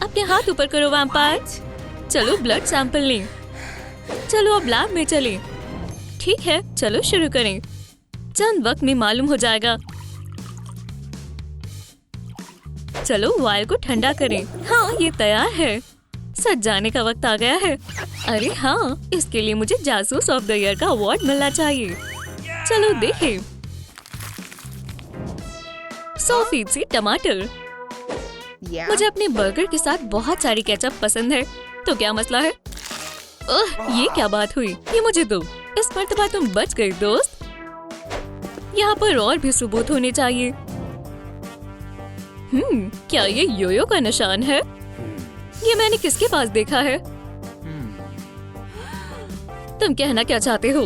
अपने हाथ ऊपर करो वैम्पायर। चलो ब्लड सैंपल लें। चलो अब लैब में चलें। ठीक है, चलो शुरू करें। चंद वक्त में मालूम हो जाएगा। चलो वायल को ठंडा करें। हाँ, ये तैयार है। सच जाने का वक्त आ गया है। अरे हाँ, इसके लिए मुझे जासूस ऑफ द ईयर का अवार्ड मिलना चाहिए। चलो देखें। 100% टमाटर। मुझे अपने बर्गर के साथ बहुत सारी केचप पसंद है। तो क्या मसला है? ये क्या बात हुई? ये मुझे दो। इस मर्तबा तुम बच गए दोस्त। यहाँ पर और भी सबूत होने चाहिए। क्या ये योयो का निशान है? ये मैंने किसके पास देखा है? तुम कहना क्या चाहते हो?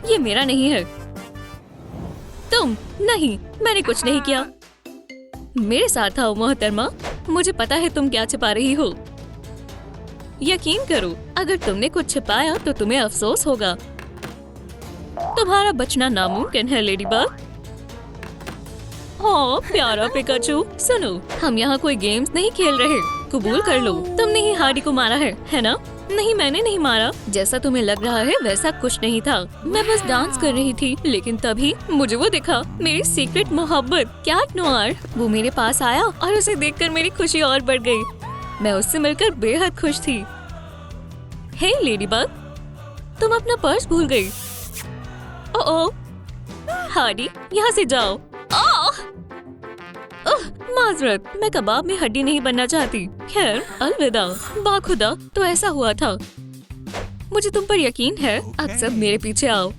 ये मेरा नहीं है। तुम नहीं, मैंने कुछ नहीं किया। मेरे साथ आओ मोहतरमा, मुझे पता है तुम क्या छिपा रही हो। यकीन करो, अगर तुमने कुछ छिपाया तो तुम्हें अफसोस होगा। तुम्हारा बचना नामुमकिन है लेडीबग। हाँ प्यारा पिकाचू, सुनो, हम यहाँ कोई गेम्स नहीं खेल रहे। कबूल कर लो, तुमने ही हार्डी को मारा है ना? नहीं, मैंने नहीं मारा। जैसा तुम्हें लग रहा है वैसा कुछ नहीं था। मैं बस डांस कर रही थी, लेकिन तभी मुझे वो दिखा, मेरी सीक्रेट मोहब्बत कैट नोआर। वो मेरे पास आया और उसे देखकर मेरी खुशी और बढ़ गई। मैं उससे मिलकर बेहद खुश थी। हे लेडीबग, तुम अपना पर्स भूल गई। ओह हार्डी, यहाँ से जाओ। माजरत, मैं कबाब में हड्डी नहीं बनना चाहती। खैर अलविदा। बाखुदा, तो ऐसा हुआ था। मुझे तुम पर यकीन है। अब सब मेरे पीछे आओ।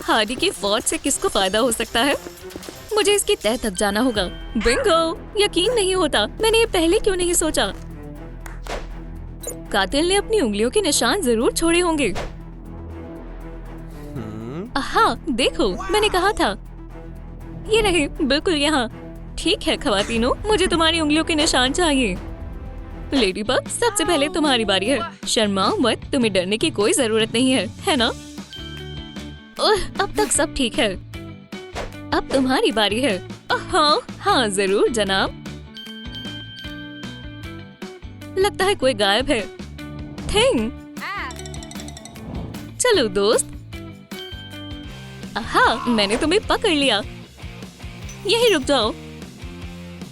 हार्डी की फौज से किसको फायदा हो सकता है? मुझे इसकी तह तक जाना होगा। बिंगो, यकीन नहीं होता, मैंने ये पहले क्यों नहीं सोचा। कातिल ने अपनी उंगलियों के निशान जरूर छोड़े होंगे। हाँ देखो, मैंने कहा था। ये रहे, बिल्कुल यहाँ। ठीक है खवातीनो, मुझे तुम्हारी उंगलियों के निशान चाहिए। लेडीबग, सबसे पहले तुम्हारी बारी है। शर्माओ मत, तुम्हें डरने की कोई जरूरत नहीं है ना? अब तक सब ठीक है। अब तुम्हारी बारी है। हाँ जरूर जनाब। लगता है कोई गायब है। थिंग, चलो दोस्त। हाँ, मैंने तुम्हें पकड़ लिया। यही रुक जाओ,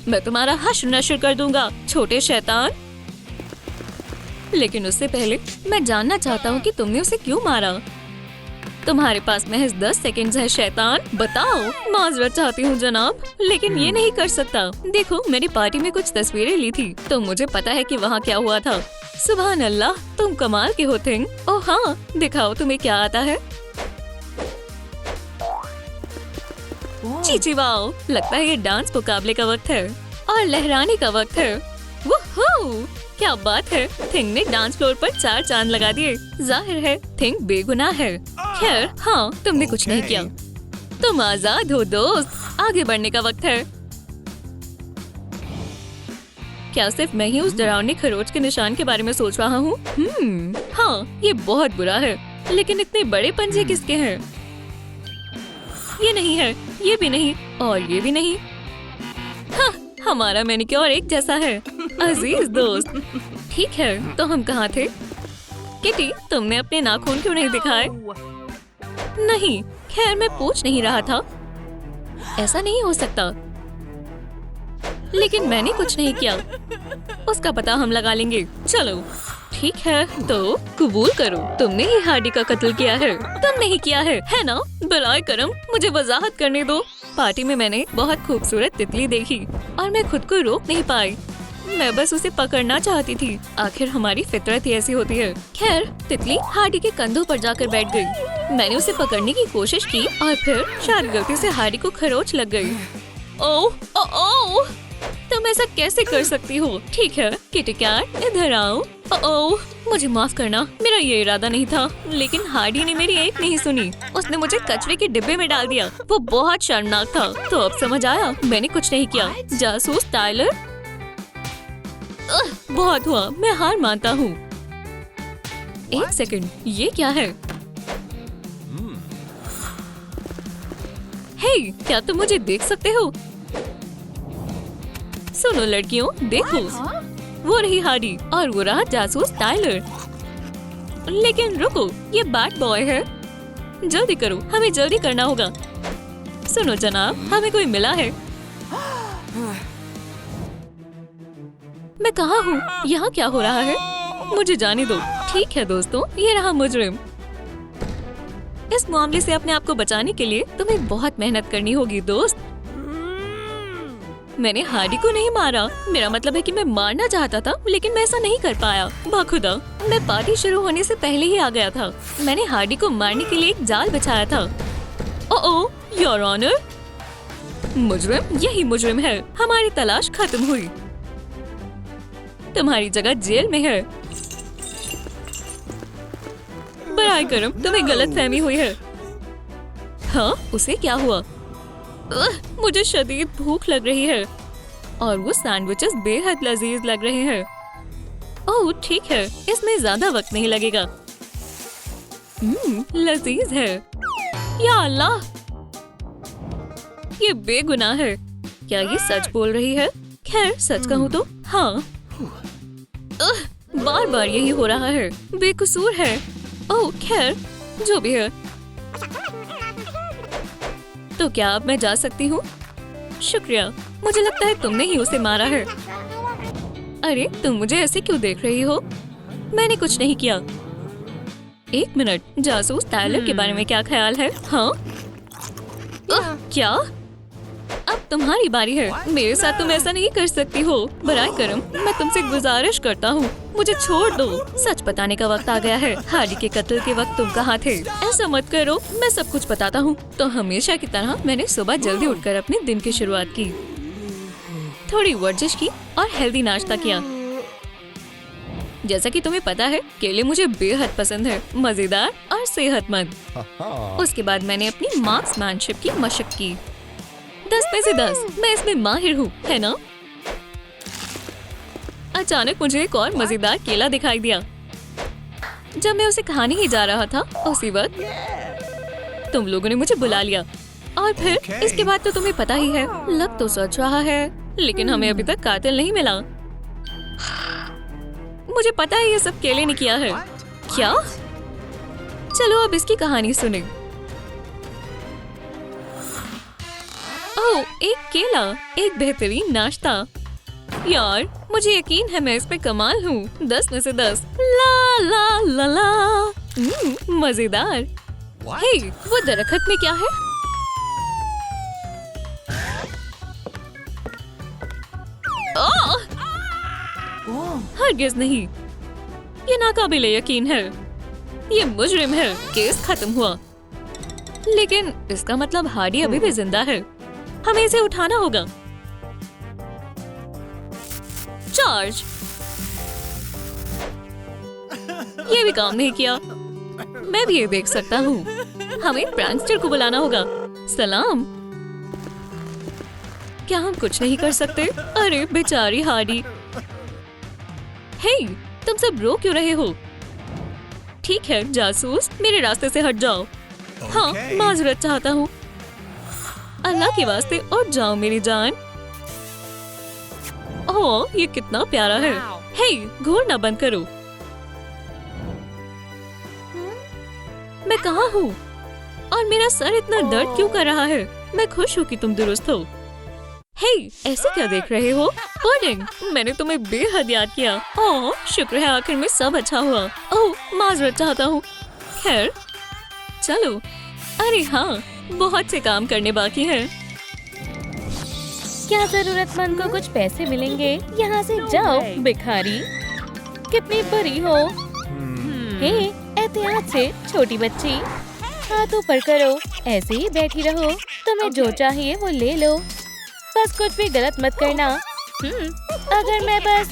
मैं तुम्हारा हश्र नश्र कर दूंगा, छोटे शैतान। लेकिन उससे पहले मैं जानना चाहता हूँ कि तुमने उसे क्यों मारा। तुम्हारे पास महज 10 सेकंड्स है शैतान, बताओ। माजरत चाहती हूँ जनाब, लेकिन ये नहीं कर सकता। देखो, मेरी पार्टी में कुछ तस्वीरें ली थी, तो मुझे पता है कि वहाँ क्या हुआ था। सुभान अल्लाह, तुम कमाल के हो थिंग। ओह हाँ, दिखाओ तुम्हें क्या आता है। चीची वाओ, लगता है ये डांस मुकाबले का वक्त है और लहराने का वक्त है। वुहू, क्या बात है। थिंग ने डांस फ्लोर पर 4 चांद लगा दिए। जाहिर है थिंग बेगुनाह है। खैर हाँ, तुमने कुछ नहीं किया। तुम आजाद हो दोस्त, आगे बढ़ने का वक्त है। क्या सिर्फ मैं ही उस डरावनी खरोच के निशान के बारे में सोच रहा हूँ? हाँ, ये बहुत बुरा है, लेकिन इतने बड़े पंजे किसके हैं? ये नहीं है, ये भी नहीं, और ये भी नहीं। हाँ, हमारा मैनिक्योर एक जैसा है। अजीज दोस्त, ठीक है, तो हम कहाँ थे? किटी, तुमने अपने नाखून क्यों नहीं दिखाए? नहीं, खैर मैं पूछ नहीं रहा था। ऐसा नहीं हो सकता। लेकिन मैंने कुछ नहीं किया। उसका पता हम लगा लेंगे। चलो ठीक है, तो कबूल करो, तुमने ही हार्डी का कत्ल किया है। तुमने ही किया है ना? बराए करम, मुझे वजाहत करने दो। पार्टी में मैंने बहुत खूबसूरत तितली देखी और मैं खुद को रोक नहीं पाई। मैं बस उसे पकड़ना चाहती थी। आखिर हमारी फितरत ही ऐसी होती है। खैर, तितली हार्डी के कंधों पर जाकर बैठ गई। मैंने उसे पकड़ने की कोशिश की और फिर शायद गलती से हार्डी को खरोच लग गई। ओह ओह, तुम ऐसा कैसे कर सकती हो? ठीक है किटी कैट, इधर आओ। ओह, मुझे माफ करना, मेरा ये इरादा नहीं था। लेकिन हार्डी ने मेरी एक नहीं सुनी। उसने मुझे कचरे के डिब्बे में डाल दिया। वो बहुत शर्मनाक था। तो अब समझ आया, मैंने कुछ नहीं किया। जासूस टाइलर, बहुत हुआ, मैं हार मानता हूँ। एक सेकंड, ये क्या है? हे, क्या तुम मुझे देख सकते हो? सुनो लड़कियों, देखो, वो रही हार्डी और वो रहा जासूस टाइलर। लेकिन रुको, ये बैड बॉय है। जल्दी करो, हमें जल्दी करना होगा। सुनो जनाब, हमें कोई मिला है। मैं कहाँ हूँ? यहाँ क्या हो रहा है? मुझे जाने दो। ठीक है दोस्तों, ये रहा मुजरिम। इस मामले से अपने आप को बचाने के लिए तुम्हें बहुत मेहनत करनी होगी दोस्त। मैंने हार्डी को नहीं मारा। मेरा मतलब है कि मैं मारना चाहता था, लेकिन मैं ऐसा नहीं कर पाया। बाखुदा, मैं पार्टी शुरू होने से पहले ही आ गया था। मैंने हार्डी को मारने के लिए एक जाल बिछाया था। ओह, योर ऑनर, मुजरिम यही मुजरिम है। हमारी तलाश खत्म हुई। तुम्हारी जगह जेल में है। बराए करम, तुम्हें गलत फहमी हुई है। हाँ, उसे क्या हुआ? मुझे शदीद भूख लग रही है और वो सैंडविचेस बेहद लजीज लग रहे हैं। ओह ठीक है, इसमें ज्यादा वक्त नहीं लगेगा। लजीज है। या अल्लाह, ये बेगुनाह है। क्या ये सच बोल रही है? खैर सच कहूँ तो हाँ। बार बार यही हो रहा है, बेकसूर है। ओह खैर जो भी है। तो क्या अब मैं जा सकती हूँ? शुक्रिया, मुझे लगता है तुमने ही उसे मारा है। अरे तुम मुझे ऐसे क्यों देख रही हो? मैंने कुछ नहीं किया। एक मिनट, जासूस टायलर के बारे में क्या ख्याल है? हाँ क्या? अब तुम्हारी बारी है। मेरे साथ तुम ऐसा नहीं कर सकती हो। बराए करम, मैं तुमसे गुजारिश करता हूँ, मुझे छोड़ दो। सच बताने का वक्त आ गया है। हार्डी के कत्ल के वक्त तुम कहाँ थे? ऐसा मत करो, मैं सब कुछ बताता हूँ। तो हमेशा की तरह मैंने सुबह जल्दी उठकर अपने दिन की शुरुआत की, थोड़ी वर्जिश की और हेल्दी नाश्ता किया। जैसा कि तुम्हें पता है, केले मुझे बेहद पसंद है, मजेदार और सेहतमंद। उसके बाद मैंने अपनी मार्क्समैनशिप की मशक की। 10 में से 10, मैं इसमें माहिर हूँ, है ना? अचानक मुझे एक और मजेदार केला दिखाई दिया। जब मैं उसे खाने ही जा रहा था, उसी वक्त तुम लोगों ने मुझे बुला लिया। और फिर इसके बाद तो तुम्हें पता ही है, लग तो सच रहा है, लेकिन हमें अभी तक कातिल नहीं मिला। मुझे पता है ये सब केले ने किया है। क्या? चलो अब इसकी कहानी सुने। ओह, एक केला, एक बेहतरीन नाश्ता। यार मुझे यकीन है मैं इस पे कमाल हूँ। 10 में से 10। ला ला ला ला। मजेदार। हे, वो दरख्त में क्या है? हरगिज़ नहीं, ये नाकाबिले यकीन है। ये मुजरिम है। केस खत्म हुआ। लेकिन इसका मतलब हार्डी अभी भी जिंदा है। हमें इसे उठाना होगा। चार्ज। ये भी काम नहीं किया। मैं भी ये देख सकता हूँ। हमें प्रैंकस्टर को बुलाना होगा। सलाम। क्या हम कुछ नहीं कर सकते? अरे बेचारी हार्डी। हे, तुम सब रो क्यों रहे हो? ठीक है जासूस, मेरे रास्ते से हट जाओ। हाँ, माजरत चाहता हूँ। अल्लाह के वास्ते उठ जाओ मेरी जान। ओह, ये कितना प्यारा है। हे, घूरना बंद करो। मैं कहाँ हूँ? और मेरा सर इतना दर्द क्यों कर रहा है? मैं खुश हूँ कि तुम दुरुस्त हो। हे, ऐसे क्या देख रहे हो? पुडिंग, मैंने तुम्हें बेहद याद किया। ओह, शुक्र है आखिर में सब अच्छा हुआ। ओह, माजरत चाहता हूँ। खैर, चलो। अरे हाँ, बहुत से काम करने बाकी हैं। क्या जरूरतमंद को कुछ पैसे मिलेंगे? यहाँ से जाओ भिखारी। कितनी बुरी हो। हे, एहतियात से छोटी बच्ची। हाथ ऊपर करो, ऐसे ही बैठी रहो। तुम्हें जो चाहिए वो ले लो, बस कुछ भी गलत मत करना। अगर मैं बस।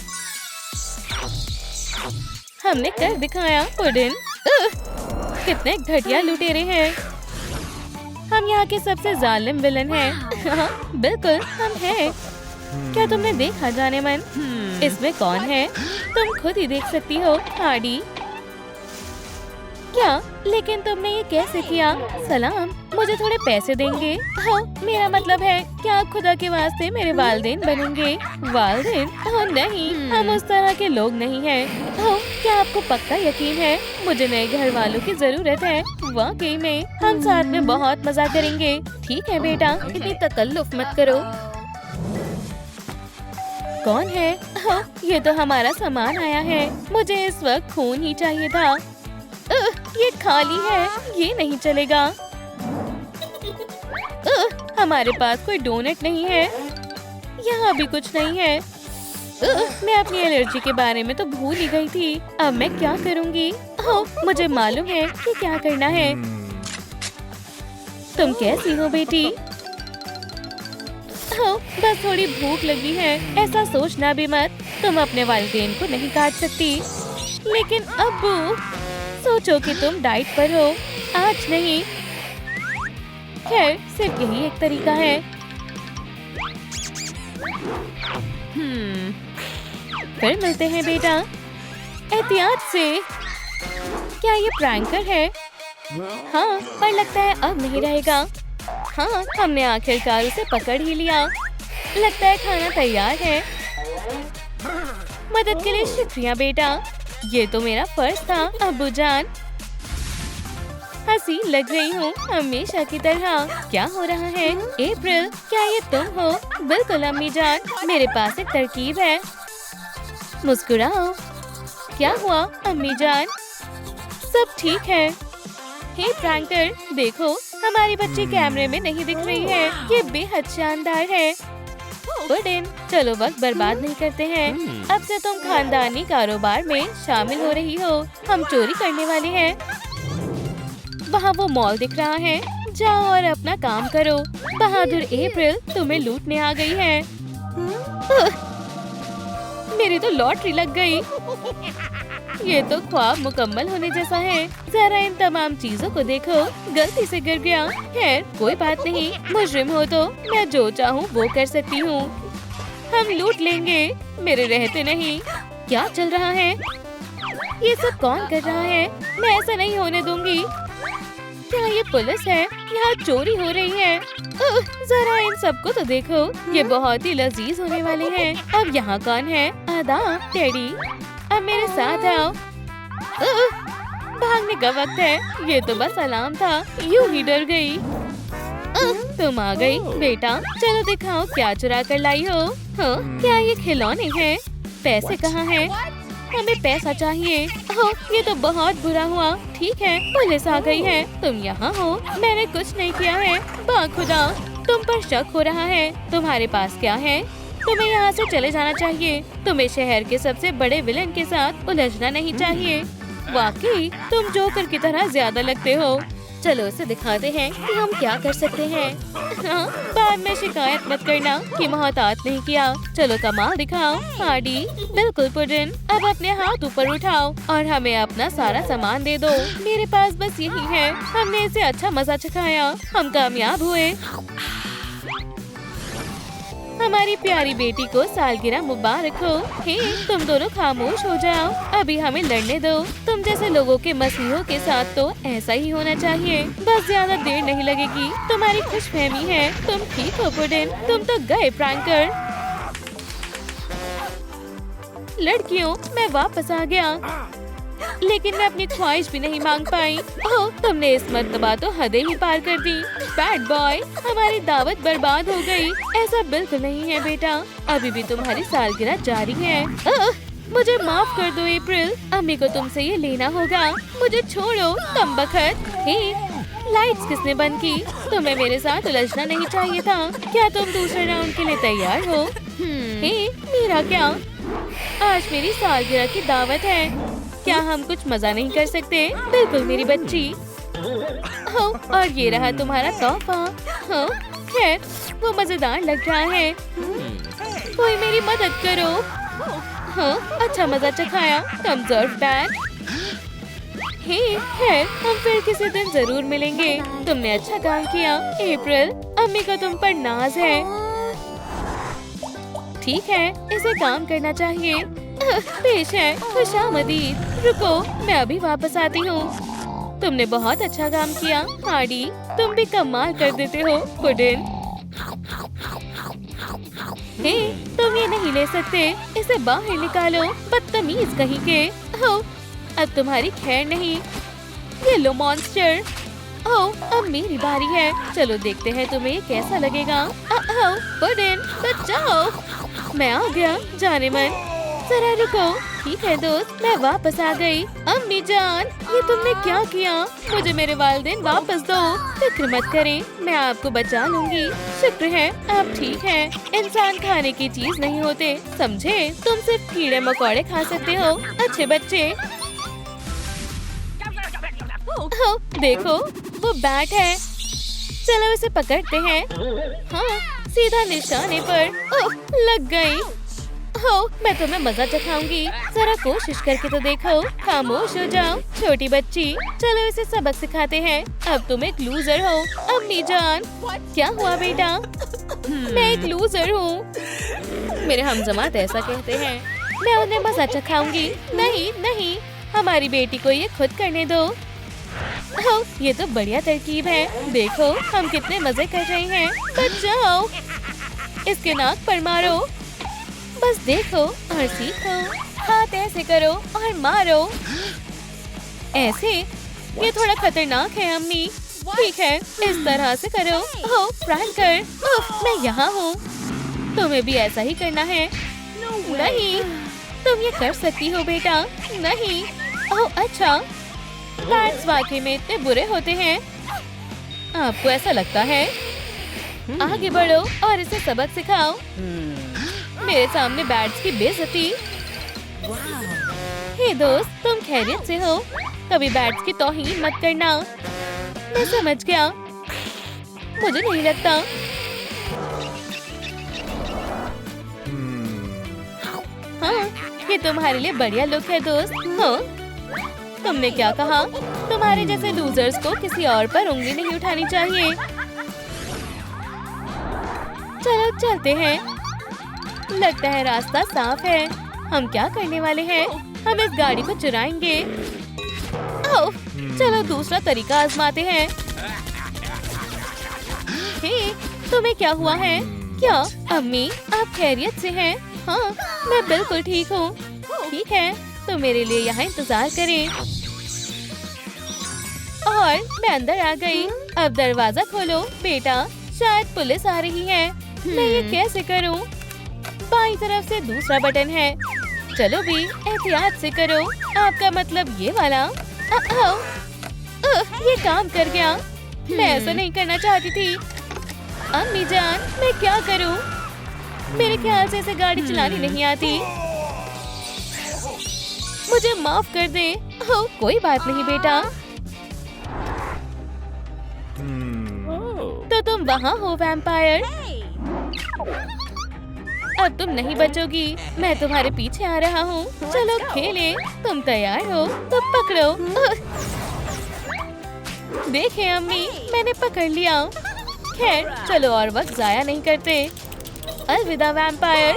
हमने कर दिखाया पुडिन। कितने घटिया लुटेरे हैं। हम यहाँ के सबसे जालिम विलन हैं। हाँ, बिल्कुल हम हैं। क्या तुमने देखा जाने मन? इसमें कौन है? तुम खुद ही देख सकती हो हार्डी। क्या? लेकिन तुमने ये कैसे किया? सलाम, मुझे थोड़े पैसे देंगे? हाँ, मेरा मतलब है क्या आप खुदा के वास्ते मेरे वालिदैन बनेंगे? वालिदैन? ओह नहीं, हम उस तरह के लोग नहीं हैं। ओह, क्या आपको पक्का यकीन है? मुझे नए घर वालों की जरूरत है। वाकई में हम साथ में बहुत मजा करेंगे। ठीक है बेटा, इतनी तकल्लुफ मत करो। कौन है? हाँ, ये तो हमारा सामान आया है। मुझे इस वक्त खून ही चाहिए था। ये खाली है, ये नहीं चलेगा। हमारे पास कोई डोनट नहीं है। यहाँ भी कुछ नहीं है। मैं अपनी एलर्जी के बारे में तो भूल ही गई थी। अब मैं क्या करूँगी? ओह, मुझे मालूम है कि क्या करना है। तुम कैसी हो बेटी? ओह, बस थोड़ी भूख लगी है। ऐसा सोचना भी मत। तुम अपने वालिदैन को नहीं काट सकती। लेकिन अब्बू, सोचो कि तुम डाइट पर हो। आज नहीं। खैर सिर्फ यही एक तरीका है। फिर मिलते हैं बेटा, एहतियात से। क्या ये प्रैंकर है? हाँ, पर लगता है अब नहीं रहेगा। हाँ, हमने आखिरकार उसे पकड़ ही लिया। लगता है खाना तैयार है। मदद के लिए शुक्रिया बेटा, ये तो मेरा फर्ज था अब्बू जान। हंसी लग रही हूँ हमेशा की तरह। क्या हो रहा है? अप्रैल, क्या ये तुम हो? बिल्कुल अम्मी जान, मेरे पास एक तरकीब है। मुस्कुराओ। क्या हुआ अम्मी जान? सब ठीक है। हे प्रैंकर, देखो हमारी बच्ची कैमरे में नहीं दिख रही है। ये बेहद शानदार है। पुडिन, चलो वक्त बर्बाद नहीं करते हैं। अब से तुम खानदानी कारोबार में शामिल हो रही हो। हम चोरी करने वाले हैं। वहाँ वो मॉल दिख रहा है। जाओ और अपना काम करो। बहादुर अप्रैल तुम्हें लूटने आ गई है। मेरी तो लॉटरी लग गई। ये तो ख्वाब मुकम्मल होने जैसा है। जरा इन तमाम चीजों को देखो, गलती से गिर गया। खैर कोई बात नहीं, मुजरिम हो तो मैं जो चाहूँ वो कर सकती हूँ। हम लूट लेंगे, मेरे रहते नहीं। क्या चल रहा है? ये सब कौन कर रहा है? मैं ऐसा नहीं होने दूंगी। क्या ये पुलिस है? यहाँ चोरी हो रही है। जरा इन सबको तो देखो, ये बहुत ही लजीज होने वाले हैं। अब यहाँ कौन है? आदा, टेडी, अब मेरे साथ आओ। भागने का वक्त है। ये तो बस अलार्म था, यूं ही डर गई। तुम आ गई बेटा, चलो दिखाओ क्या चुरा कर लाई हो। हाँ, क्या ये खिलौने हैं? पैसे कहाँ हैं? हमें पैसा चाहिए। ओह, ये तो बहुत बुरा हुआ। ठीक है, पुलिस आ गई है। तुम यहाँ हो? मैंने कुछ नहीं किया है। बाखुदा, तुम पर शक हो रहा है। तुम्हारे पास क्या है? तुम्हें यहाँ से चले जाना चाहिए। तुम्हें शहर के सबसे बड़े विलन के साथ उलझना नहीं चाहिए। वाकई तुम जोकर की तरह ज्यादा लगते हो। चलो उसे दिखाते हैं कि हम क्या कर सकते हैं। हाँ, बाद में शिकायत मत करना कि मोहतात नहीं किया। चलो कमाल दिखाओ। हाडी, बिल्कुल पुडिन, अब अपने हाथ ऊपर उठाओ और हमें अपना सारा सामान दे दो। मेरे पास बस यही है। हमने इसे अच्छा मजा चखाया। हम कामयाब हुए। हमारी प्यारी बेटी को सालगिरह मुबारक हो। हे, तुम दोनों खामोश हो जाओ, अभी हमें लड़ने दो। तुम जैसे लोगों के मसीहों के साथ तो ऐसा ही होना चाहिए। बस ज्यादा देर नहीं लगेगी। तुम्हारी खुशफहमी है। तुम ठीक हो पुडिन? तुम तो गए प्रैंकर। लड़कियों, मैं वापस आ गया, लेकिन मैं अपनी ख्वाहिश भी नहीं मांग पाई। ओह, तुमने इस मर्तबा तो हदें ही पार कर दी। बैड बॉय, हमारी दावत बर्बाद हो गई। ऐसा बिल्कुल नहीं है बेटा, अभी भी तुम्हारी सालगिरह जारी है। मुझे माफ कर दो अप्रैल, अम्मी को तुमसे ये लेना होगा। मुझे छोड़ो कमबख्त। हे, लाइट्स किसने बंद की? तुम्हें मेरे साथ उलझना नहीं चाहिए था। क्या तुम दूसरे राउंड के लिए तैयार हो? हे, मेरा क्या? आज मेरी सालगिरह की दावत है। क्या हम कुछ मजा नहीं कर सकते? बिल्कुल मेरी बच्ची। हाँ, और ये रहा तुम्हारा तोहफा। हाँ, खैर वो मजेदार लग रहा है। कोई मेरी मदद करो। हाँ, अच्छा मजा चखाया। कमजोर बैग। हे, खैर हम फिर किसी दिन जरूर मिलेंगे। तुमने अच्छा काम किया अप्रैल, अम्मी को तुम पर नाज है। ठीक है, इसे काम करना चाहिए। पेश है खुशामदीद। रुको, मैं अभी वापस आती हूँ। तुमने बहुत अच्छा काम किया हाडी, तुम भी कमाल कर देते हो पुडिन। हे, तुम ये नहीं ले सकते, इसे बाहर निकालो, बदतमीज कहीं के। हो, अब तुम्हारी खैर नहीं। Yellow monster. ओह, अब मेरी बारी है। चलो देखते हैं तुम्हें कैसा लगेगा। पुडिन, बचाओ। मैं आ गया जाने मन। जरा रुको। ठीक है दोस्त, मैं वापस आ गई। अम्मी जान, ये तुमने क्या किया? मुझे मेरे वालिदैन वापस दो। फिक्र मत करें, मैं आपको बचा लूंगी। शुक्र है आप ठीक हैं। इंसान खाने की चीज नहीं होते, समझे? तुम सिर्फ कीड़े मकोड़े खा सकते हो। अच्छे बच्चे। ओह, देखो वो बैट है। चलो इसे पकड़ते हैं। हाँ, सीधा निशाने पर। ओह, लग गई। हो, मैं तुम्हें मजा चखाऊंगी। जरा कोशिश करके तो देखो। खामोश हो जाओ छोटी बच्ची। चलो इसे सबक सिखाते हैं। अब तुम एक लूजर हो। अम्मी जान, क्या हुआ बेटा? मैं एक लूजर हूँ। मेरे हमजमात ऐसा कहते हैं। मैं उन्हें मजा चखाऊंगी। नहीं नहीं, हमारी बेटी को ये खुद करने दो। हो, ये तो बढ़िया तरकीब है। देखो हम कितने मजे कर रहे हैं। बच जाओ, इसके नाक पर मारो। बस देखो और सीखो। हाथ ऐसे करो और मारो। ऐसे? ये थोड़ा खतरनाक है अम्मी। ठीक है, इस तरह से करो। हो, प्रैंक कर। उफ, मैं यहाँ हूँ। तुम्हें भी ऐसा ही करना है। नहीं, तुम ये कर सकती हो बेटा। नहीं। ओह अच्छा, बैट्स वाकई में इतने बुरे होते हैं। आपको ऐसा लगता है? आगे बढ़ो और इसे सबक सिखाओ। मेरे सामने बैट्स की बेइज्जती। हे दोस्त, तुम खैरियत से हो? कभी बैट्स की तौहीन मत करना। मैं समझ गया। मुझे नहीं लगता। हाँ, ये तुम्हारे लिए बढ़िया लुक है दोस्त। हाँ, तुमने क्या कहा? तुम्हारे जैसे लूजर्स को किसी और पर उंगली नहीं उठानी चाहिए। चलो चलते हैं। लगता है रास्ता साफ है। हम क्या करने वाले हैं? हम इस गाड़ी को चुराएंगे। ओह, चलो दूसरा तरीका आजमाते हैं। हे, तुम्हें क्या हुआ है? क्या अम्मी, आप खैरियत से हैं? हाँ, मैं बिल्कुल ठीक हूँ। ठीक है, तो मेरे लिए यहाँ इंतजार करें। और मैं अंदर आ गई। अब दरवाजा खोलो बेटा, शायद पुलिस आ रही है। मैं ये कैसे करूं? बाईं तरफ से दूसरा बटन है। चलो भी एहतियात से करो। आपका मतलब ये वाला? ये काम कर गया। मैं ऐसा नहीं करना चाहती थी। अम्मी जान, मैं क्या करूं? मेरे ख्याल से इसे गाड़ी चलानी नहीं आती। मुझे माफ कर दे। ओह, कोई बात नहीं बेटा। तो तुम वहाँ हो वैम्पायर? अब तुम नहीं बचोगी। मैं तुम्हारे पीछे आ रहा हूँ। चलो खेलें। तुम तैयार हो तो पकड़ो। देखें अम्मी, मैंने पकड़ लिया। खैर चलो और वक्त जाया नहीं करते। अलविदा वैम्पायर।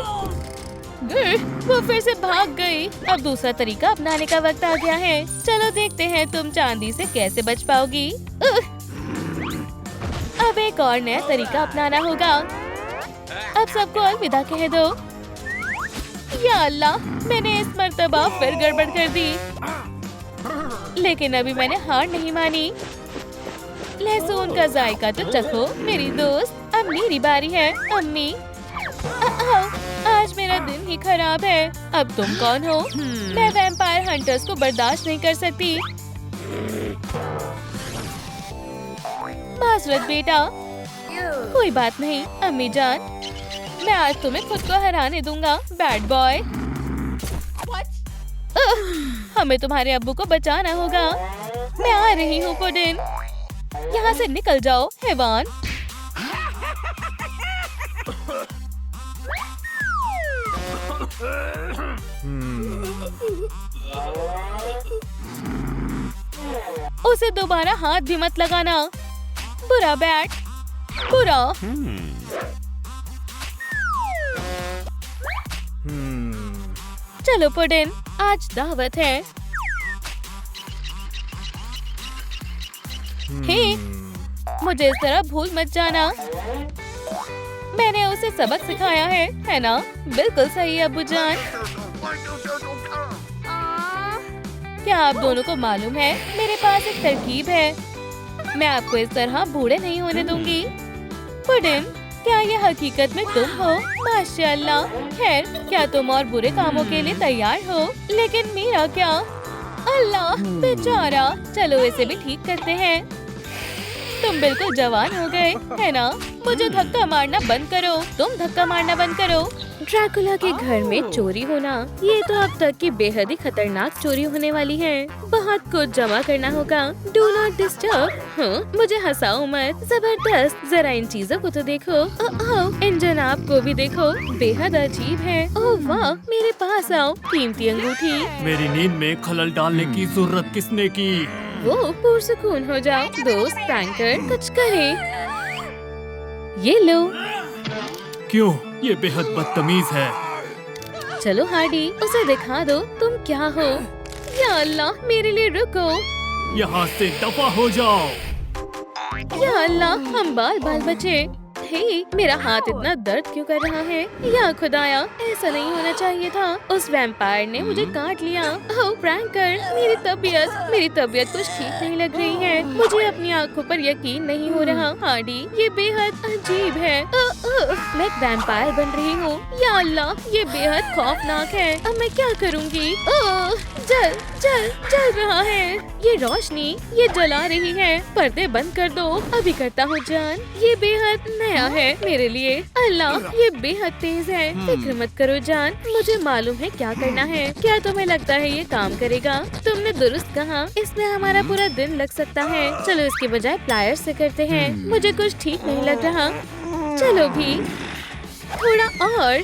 वो फिर से भाग गई। अब दूसरा तरीका अपनाने का वक्त आ गया है। चलो देखते हैं तुम चांदी से कैसे बच पाओगी। अब एक और नया तरीका अपनाना होगा। अब सबको अलविदा कह दो। या अल्लाह, मैंने इस मर्तबा फिर गड़बड़ कर दी। लेकिन अभी मैंने हार नहीं मानी। लहसुन का जायका तो चखो मेरी दोस्त। अब मेरी बारी है। अम्मी, आज मेरा दिन ही खराब है। अब तुम कौन हो? मैं वैम्पायर हंटर्स को बर्दाश्त नहीं कर सकती। माजरत बेटा। कोई बात नहीं अम्मी जान, मैं आज तुम्हें खुद को हराने दूंगा बैड बॉय। हमें तुम्हारे अब्बू को बचाना होगा। मैं आ रही हूँ पुडिन। यहाँ से निकल जाओ हैवान। उसे दोबारा हाथ भी मत लगाना। बुरा बैट, बुरा। चलो पुडिन, आज दावत है। हे, मुझे इस तरह भूल मत जाना। मैंने उसे सबक सिखाया है ना? बिल्कुल सही अब्बू जान। क्या आप दोनों को मालूम है, मेरे पास एक तरकीब है। मैं आपको इस तरह बूढ़े नहीं होने दूंगी। पुडिन, क्या ये हकीकत में तुम हो? माशाअल्लाह। खैर, क्या तुम और बुरे कामों के लिए तैयार हो? लेकिन मेरा क्या? अल्लाह बेचारा। चलो इसे भी ठीक करते हैं। तुम बिल्कुल जवान हो गए है ना? मुझे धक्का मारना बंद करो। तुम धक्का मारना बंद करो। ड्रैकुला के घर में चोरी होना, ये तो अब तक की बेहद ही खतरनाक चोरी होने वाली है। बहुत कुछ जमा करना होगा। Do not disturb. हाँ, मुझे हंसाओ मत। जबरदस्त, जरा इन चीजों को तो देखो। इन जनाब को भी देखो, बेहद अजीब है। ओह वाह, मेरे पास आओ। कीमती अंगूठी। मेरी नींद में खलल डालने की जरूरत किसने की? वो पुरसुकून हो जाओ दोस्त। प्रैंकर कुछ करे। ये लो। क्यों? ये बेहद बदतमीज है। चलो हार्डी, उसे दिखा दो तुम क्या हो। या अल्लाह, मेरे लिए रुको। यहाँ से दफा हो जाओ। या अल्लाह, हम बाल बाल बचे। हे, मेरा हाथ इतना दर्द क्यों कर रहा है? या खुदाया, ऐसा नहीं होना चाहिए था। उस वैम्पायर ने मुझे काट लिया। ओह प्रैंकर, मेरी तबीयत कुछ ठीक नहीं लग रही है। मुझे अपनी आँखों पर यकीन नहीं हो रहा। हार्डी, ये बेहद अजीब है। मैं एक वैम्पायर बन रही हूँ। या अल्लाह, ये बेहद खौफनाक है। अब मैं क्या करूँगी? जल रहा है। ये रोशनी, ये जला रही है। पर्दे बंद कर दो। अभी करता हूँ जान। ये बेहद नया है मेरे लिए। अल्लाह, ये बेहद तेज है। फिक्र मत करो जान, मुझे मालूम है क्या करना है। क्या तुम्हें लगता है ये काम करेगा? तुमने दुरुस्त कहा, इसमें हमारा पूरा दिन लग सकता है। चलो इसके बजाय प्लायर से करते हैं। मुझे कुछ ठीक नहीं लग रहा। चलो भी थोड़ा और।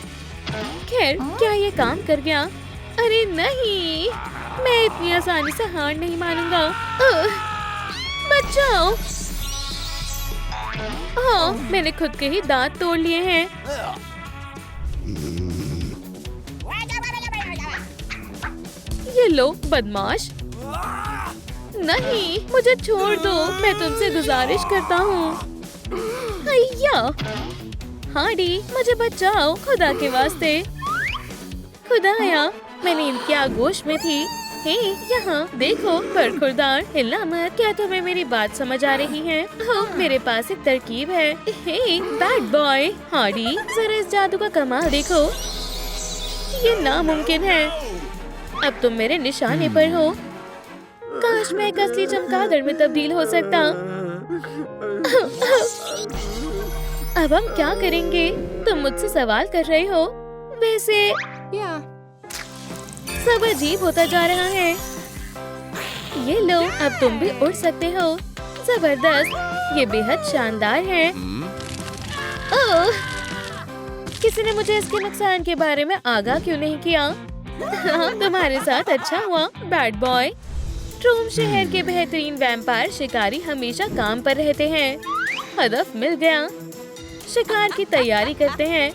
खैर, क्या ये काम कर गया? अरे नहीं, मैं इतनी आसानी से हार नहीं मानूंगा। बचाओ। हाँ, मैंने खुद के ही दांत तोड़ लिए हैं। ये लो बदमाश। नहीं, मुझे छोड़ दो। मैं तुमसे गुजारिश करता हूँ। हैया। हार्डी, मुझे बचाओ खुदा के वास्ते। खुदाया, मैं नींद की आगोश में थी। हे, यहाँ देखो, बरखुरदार, हिलना मत। क्या तुम्हें मेरी बात समझ आ रही है? ओह, मेरे पास एक तरकीब है। हे, बैड बॉय। हार्डी, जरा इस जादू का कमाल देखो। ये नामुमकिन है। अब तुम मेरे निशाने पर हो। काश मैं एक असली चमगादड़ में तब्दील हो सकता। अब हम क्या करेंगे? तुम मुझसे सवाल कर रहे हो। वैसे सब अजीब होता जा रहा है। ये लो, अब तुम भी उड़ सकते हो। जबरदस्त, ये बेहद शानदार है। ओह, किसी ने मुझे इसके नुकसान के बारे में आगाह क्यों नहीं किया? हाँ, तुम्हारे साथ अच्छा हुआ बैड बॉय। ट्रूम शहर के बेहतरीन वैम्पायर शिकारी हमेशा काम पर रहते हैं। हदफ मिल गया। शिकार की तैयारी करते हैं।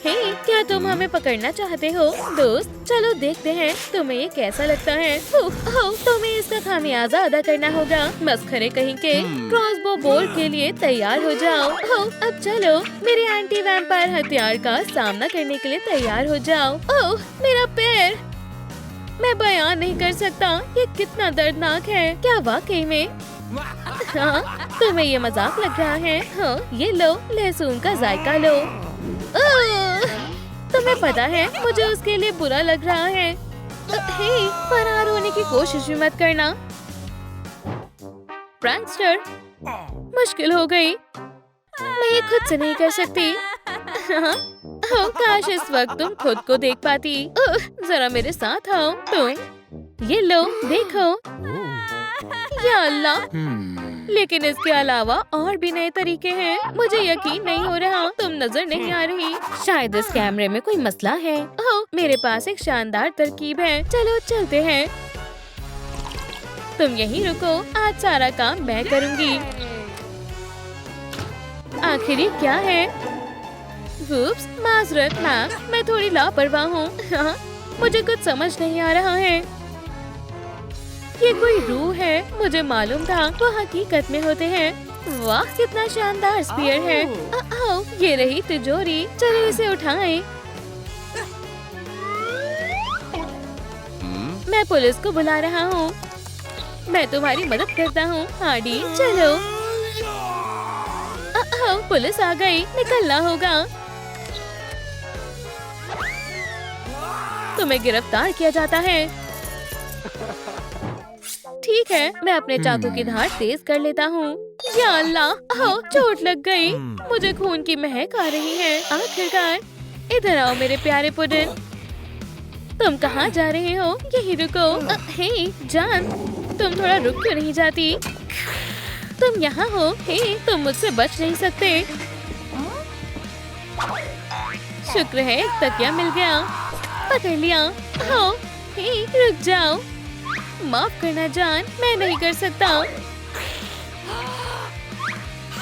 हे, क्या तुम हमें पकड़ना चाहते हो दोस्त? चलो देखते हैं तुम्हें ये कैसा लगता है। तुम्हें इसका खामियाजा अदा करना होगा। मस्खरे कहीं के। क्रॉसबो बोल्ट के लिए तैयार हो जाओ। अब चलो, मेरे एंटी वैम्पायर हथियार का सामना करने के लिए तैयार हो जाओ। ओह, मेरा पैर। मैं बयान नहीं कर सकता, ये कितना दर्दनाक है। क्या वाकई में? हाँ, तुम्हें ये मजाक लग रहा है? हाँ, ये लो, लहसुन का जायका लो। तुम्हें पता है, मुझे उसके लिए बुरा लग रहा है। हे, फरार होने की कोशिश भी मत करना। प्रैंकस्टर, मुश्किल हो गई। मैं ये खुद से नहीं कर सकती। काश इस वक्त तुम खुद को देख पाती। जरा मेरे साथ आओ तुम। ये लो, देखो। या अल्लाह, लेकिन इसके अलावा और भी नए तरीके हैं। मुझे यकीन नहीं हो रहा, तुम नजर नहीं आ रही। शायद इस कैमरे में कोई मसला है। ओह, मेरे पास एक शानदार तरकीब है। चलो चलते हैं। तुम यहीं रुको, आज सारा काम मैं करूंगी। आखिर ये क्या है? वुप्स, माजरत मैम, मैं थोड़ी लापरवाह हूँ। हाँ, मुझे कुछ समझ नहीं आ रहा है। ये कोई रूह है, मुझे मालूम था वो हकीकत में होते हैं। वाह, कितना शानदार स्पीयर है। ये रही तिजोरी, चलो इसे उठाएं। मैं पुलिस को बुला रहा हूँ। मैं तुम्हारी मदद करता हूँ हार्डी, चलो। पुलिस आ गई, निकलना होगा। तुम्हें गिरफ्तार किया जाता है। ठीक है, मैं अपने चाकू की धार तेज कर लेता हूँ। या अल्लाह, चोट लग गई। मुझे खून की महक आ रही है। आखिरकार इधर आओ मेरे प्यारे पुडिन। तुम कहाँ जा रहे हो? यहीं रुको। हे जान, तुम थोड़ा रुक क्यों नहीं जाती? तुम यहाँ हो। हे, तुम मुझसे बच नहीं सकते। शुक्र है एक तकिया मिल गया। पकड़ लिया। हो, हे रुक जाओ। माफ करना जान, मैं नहीं कर सकता।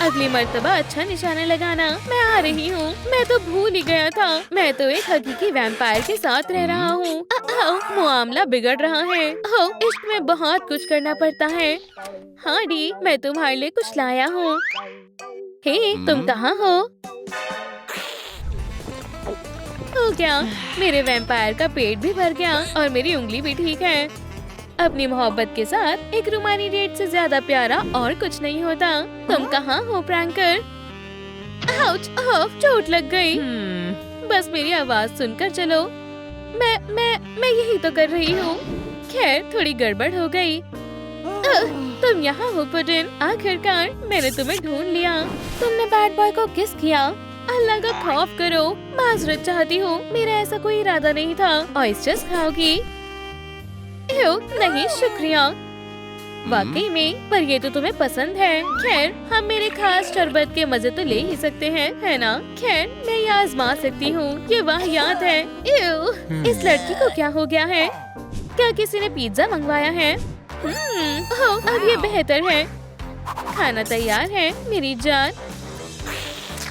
अगली मर्तबा अच्छा निशाना लगाना। मैं आ रही हूँ। मैं तो भूल ही गया था, मैं तो एक हकीकी वैम्पायर के साथ रह रहा हूँ। मामला बिगड़ रहा है। इश्क में बहुत कुछ करना पड़ता है। हाँ डी, मैं तुम्हारे लिए कुछ लाया हूँ। हे, तुम कहाँ हो? हो गया, मेरे वैम्पायर का पेट भी भर गया और मेरी उंगली भी ठीक है। अपनी मोहब्बत के साथ एक रूमानी डेट से ज्यादा प्यारा और कुछ नहीं होता। तुम कहाँ हो प्रैंकर? आउच, चोट लग गई। बस मेरी आवाज सुनकर चलो। मैं यही तो कर रही हूँ। खैर, थोड़ी गड़बड़ हो गई। तुम यहाँ हो पुडिन, आखिरकार मैंने तुम्हें ढूंढ लिया। तुमने बैड बॉय को किस किया? अल्लाह का खौफ करो, माजरत चाहती हूँ, मेरा ऐसा कोई इरादा नहीं था। ऑयस्टर्स खाओगी? नहीं शुक्रिया। वाकई में, पर ये तो तुम्हें पसंद है। खैर, हम मेरे खास शरबत के मजे तो ले ही सकते हैं, है ना? खैर, मैं ये आजमा सकती हूँ। ये वाहियात है। इस लड़की को क्या हो गया है? क्या किसी ने पिज्जा मंगवाया है? अब ये बेहतर है। खाना तैयार है मेरी जान।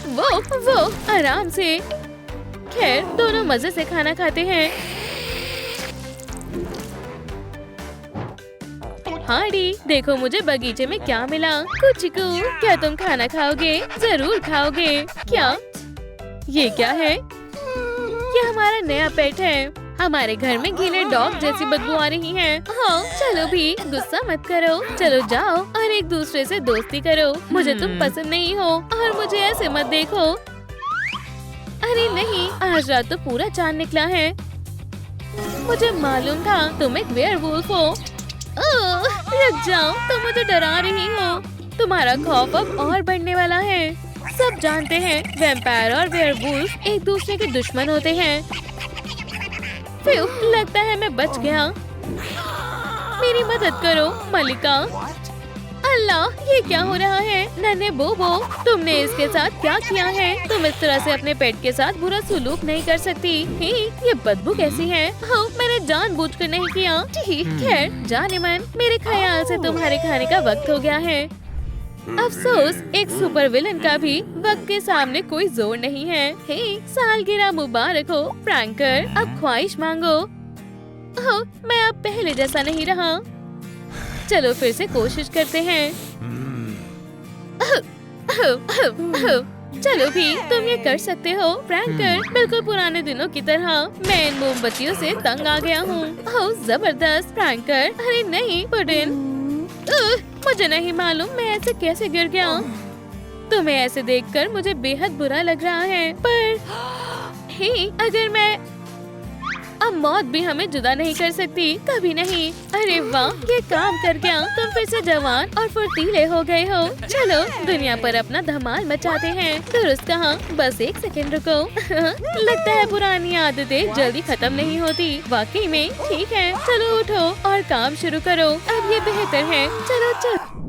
वो आराम से। खैर, दोनों मजे से खाना खाते हैं। हाँ डी, देखो मुझे बगीचे में क्या मिला। कुचिकू, क्या तुम खाना खाओगे? जरूर खाओगे। क्या? ये क्या है? ये हमारा नया पेट है। हमारे घर में गीले डॉग जैसी बदबू आ रही है। हाँ, चलो भी, गुस्सा मत करो। चलो जाओ और एक दूसरे से दोस्ती करो। मुझे तुम पसंद नहीं हो और मुझे ऐसे मत देखो। अरे नहीं, आज रात तो पूरा चांद निकला है। मुझे मालूम था तुम एक वेयरवुल्फ हो। रुक जाओ, तुम मुझे डरा रही हो। तुम्हारा खौफ अब और बढ़ने वाला है। सब जानते हैं वैम्पायर और वेयरवुल्फ एक दूसरे के दुश्मन होते हैं। लगता है मैं बच गया। मेरी मदद करो मलिका। अल्लाह, ये क्या हो रहा है? नन्हे बोबो, तुमने इसके साथ क्या किया है? तुम इस तरह से अपने पेट के साथ बुरा सुलूक नहीं कर सकती। ये बदबू कैसी है? मैंने जानबूझकर नहीं किया। खैर, जाने मन, मेरे ख्याल से तुम्हारे खाने का वक्त हो गया है। अफसोस, एक सुपर विलन का भी वक्त के सामने कोई जोर नहीं है। सालगिरह मुबारक हो प्रैंकर। अब ख्वाहिश मांगो। मैं अब पहले जैसा नहीं रहा। चलो फिर से कोशिश करते हैं। चलो भी, तुम ये कर सकते हो प्रैंकर। बिल्कुल पुराने दिनों की तरह। मैं इन मोमबत्तियों से तंग आ गया हूँ। जबरदस्त प्रैंकर। अरे नहीं पुडिन, मुझे नहीं मालूम मैं ऐसे कैसे गिर गया। तुम्हें ऐसे देखकर मुझे बेहद बुरा लग रहा है, पर अगर मैं अब मौत भी हमें जुदा नहीं कर सकती, कभी नहीं। अरे वाह, ये काम कर गया। तुम फिर से जवान और फुर्तीले हो गए हो। चलो दुनिया पर अपना धमाल मचाते हैं। दुरुस्त कहा, बस एक सेकंड रुको। लगता है पुरानी आदतें जल्दी खत्म नहीं होती। वाकई में ठीक है। चलो उठो और काम शुरू करो। अब ये बेहतर है। चलो चलो।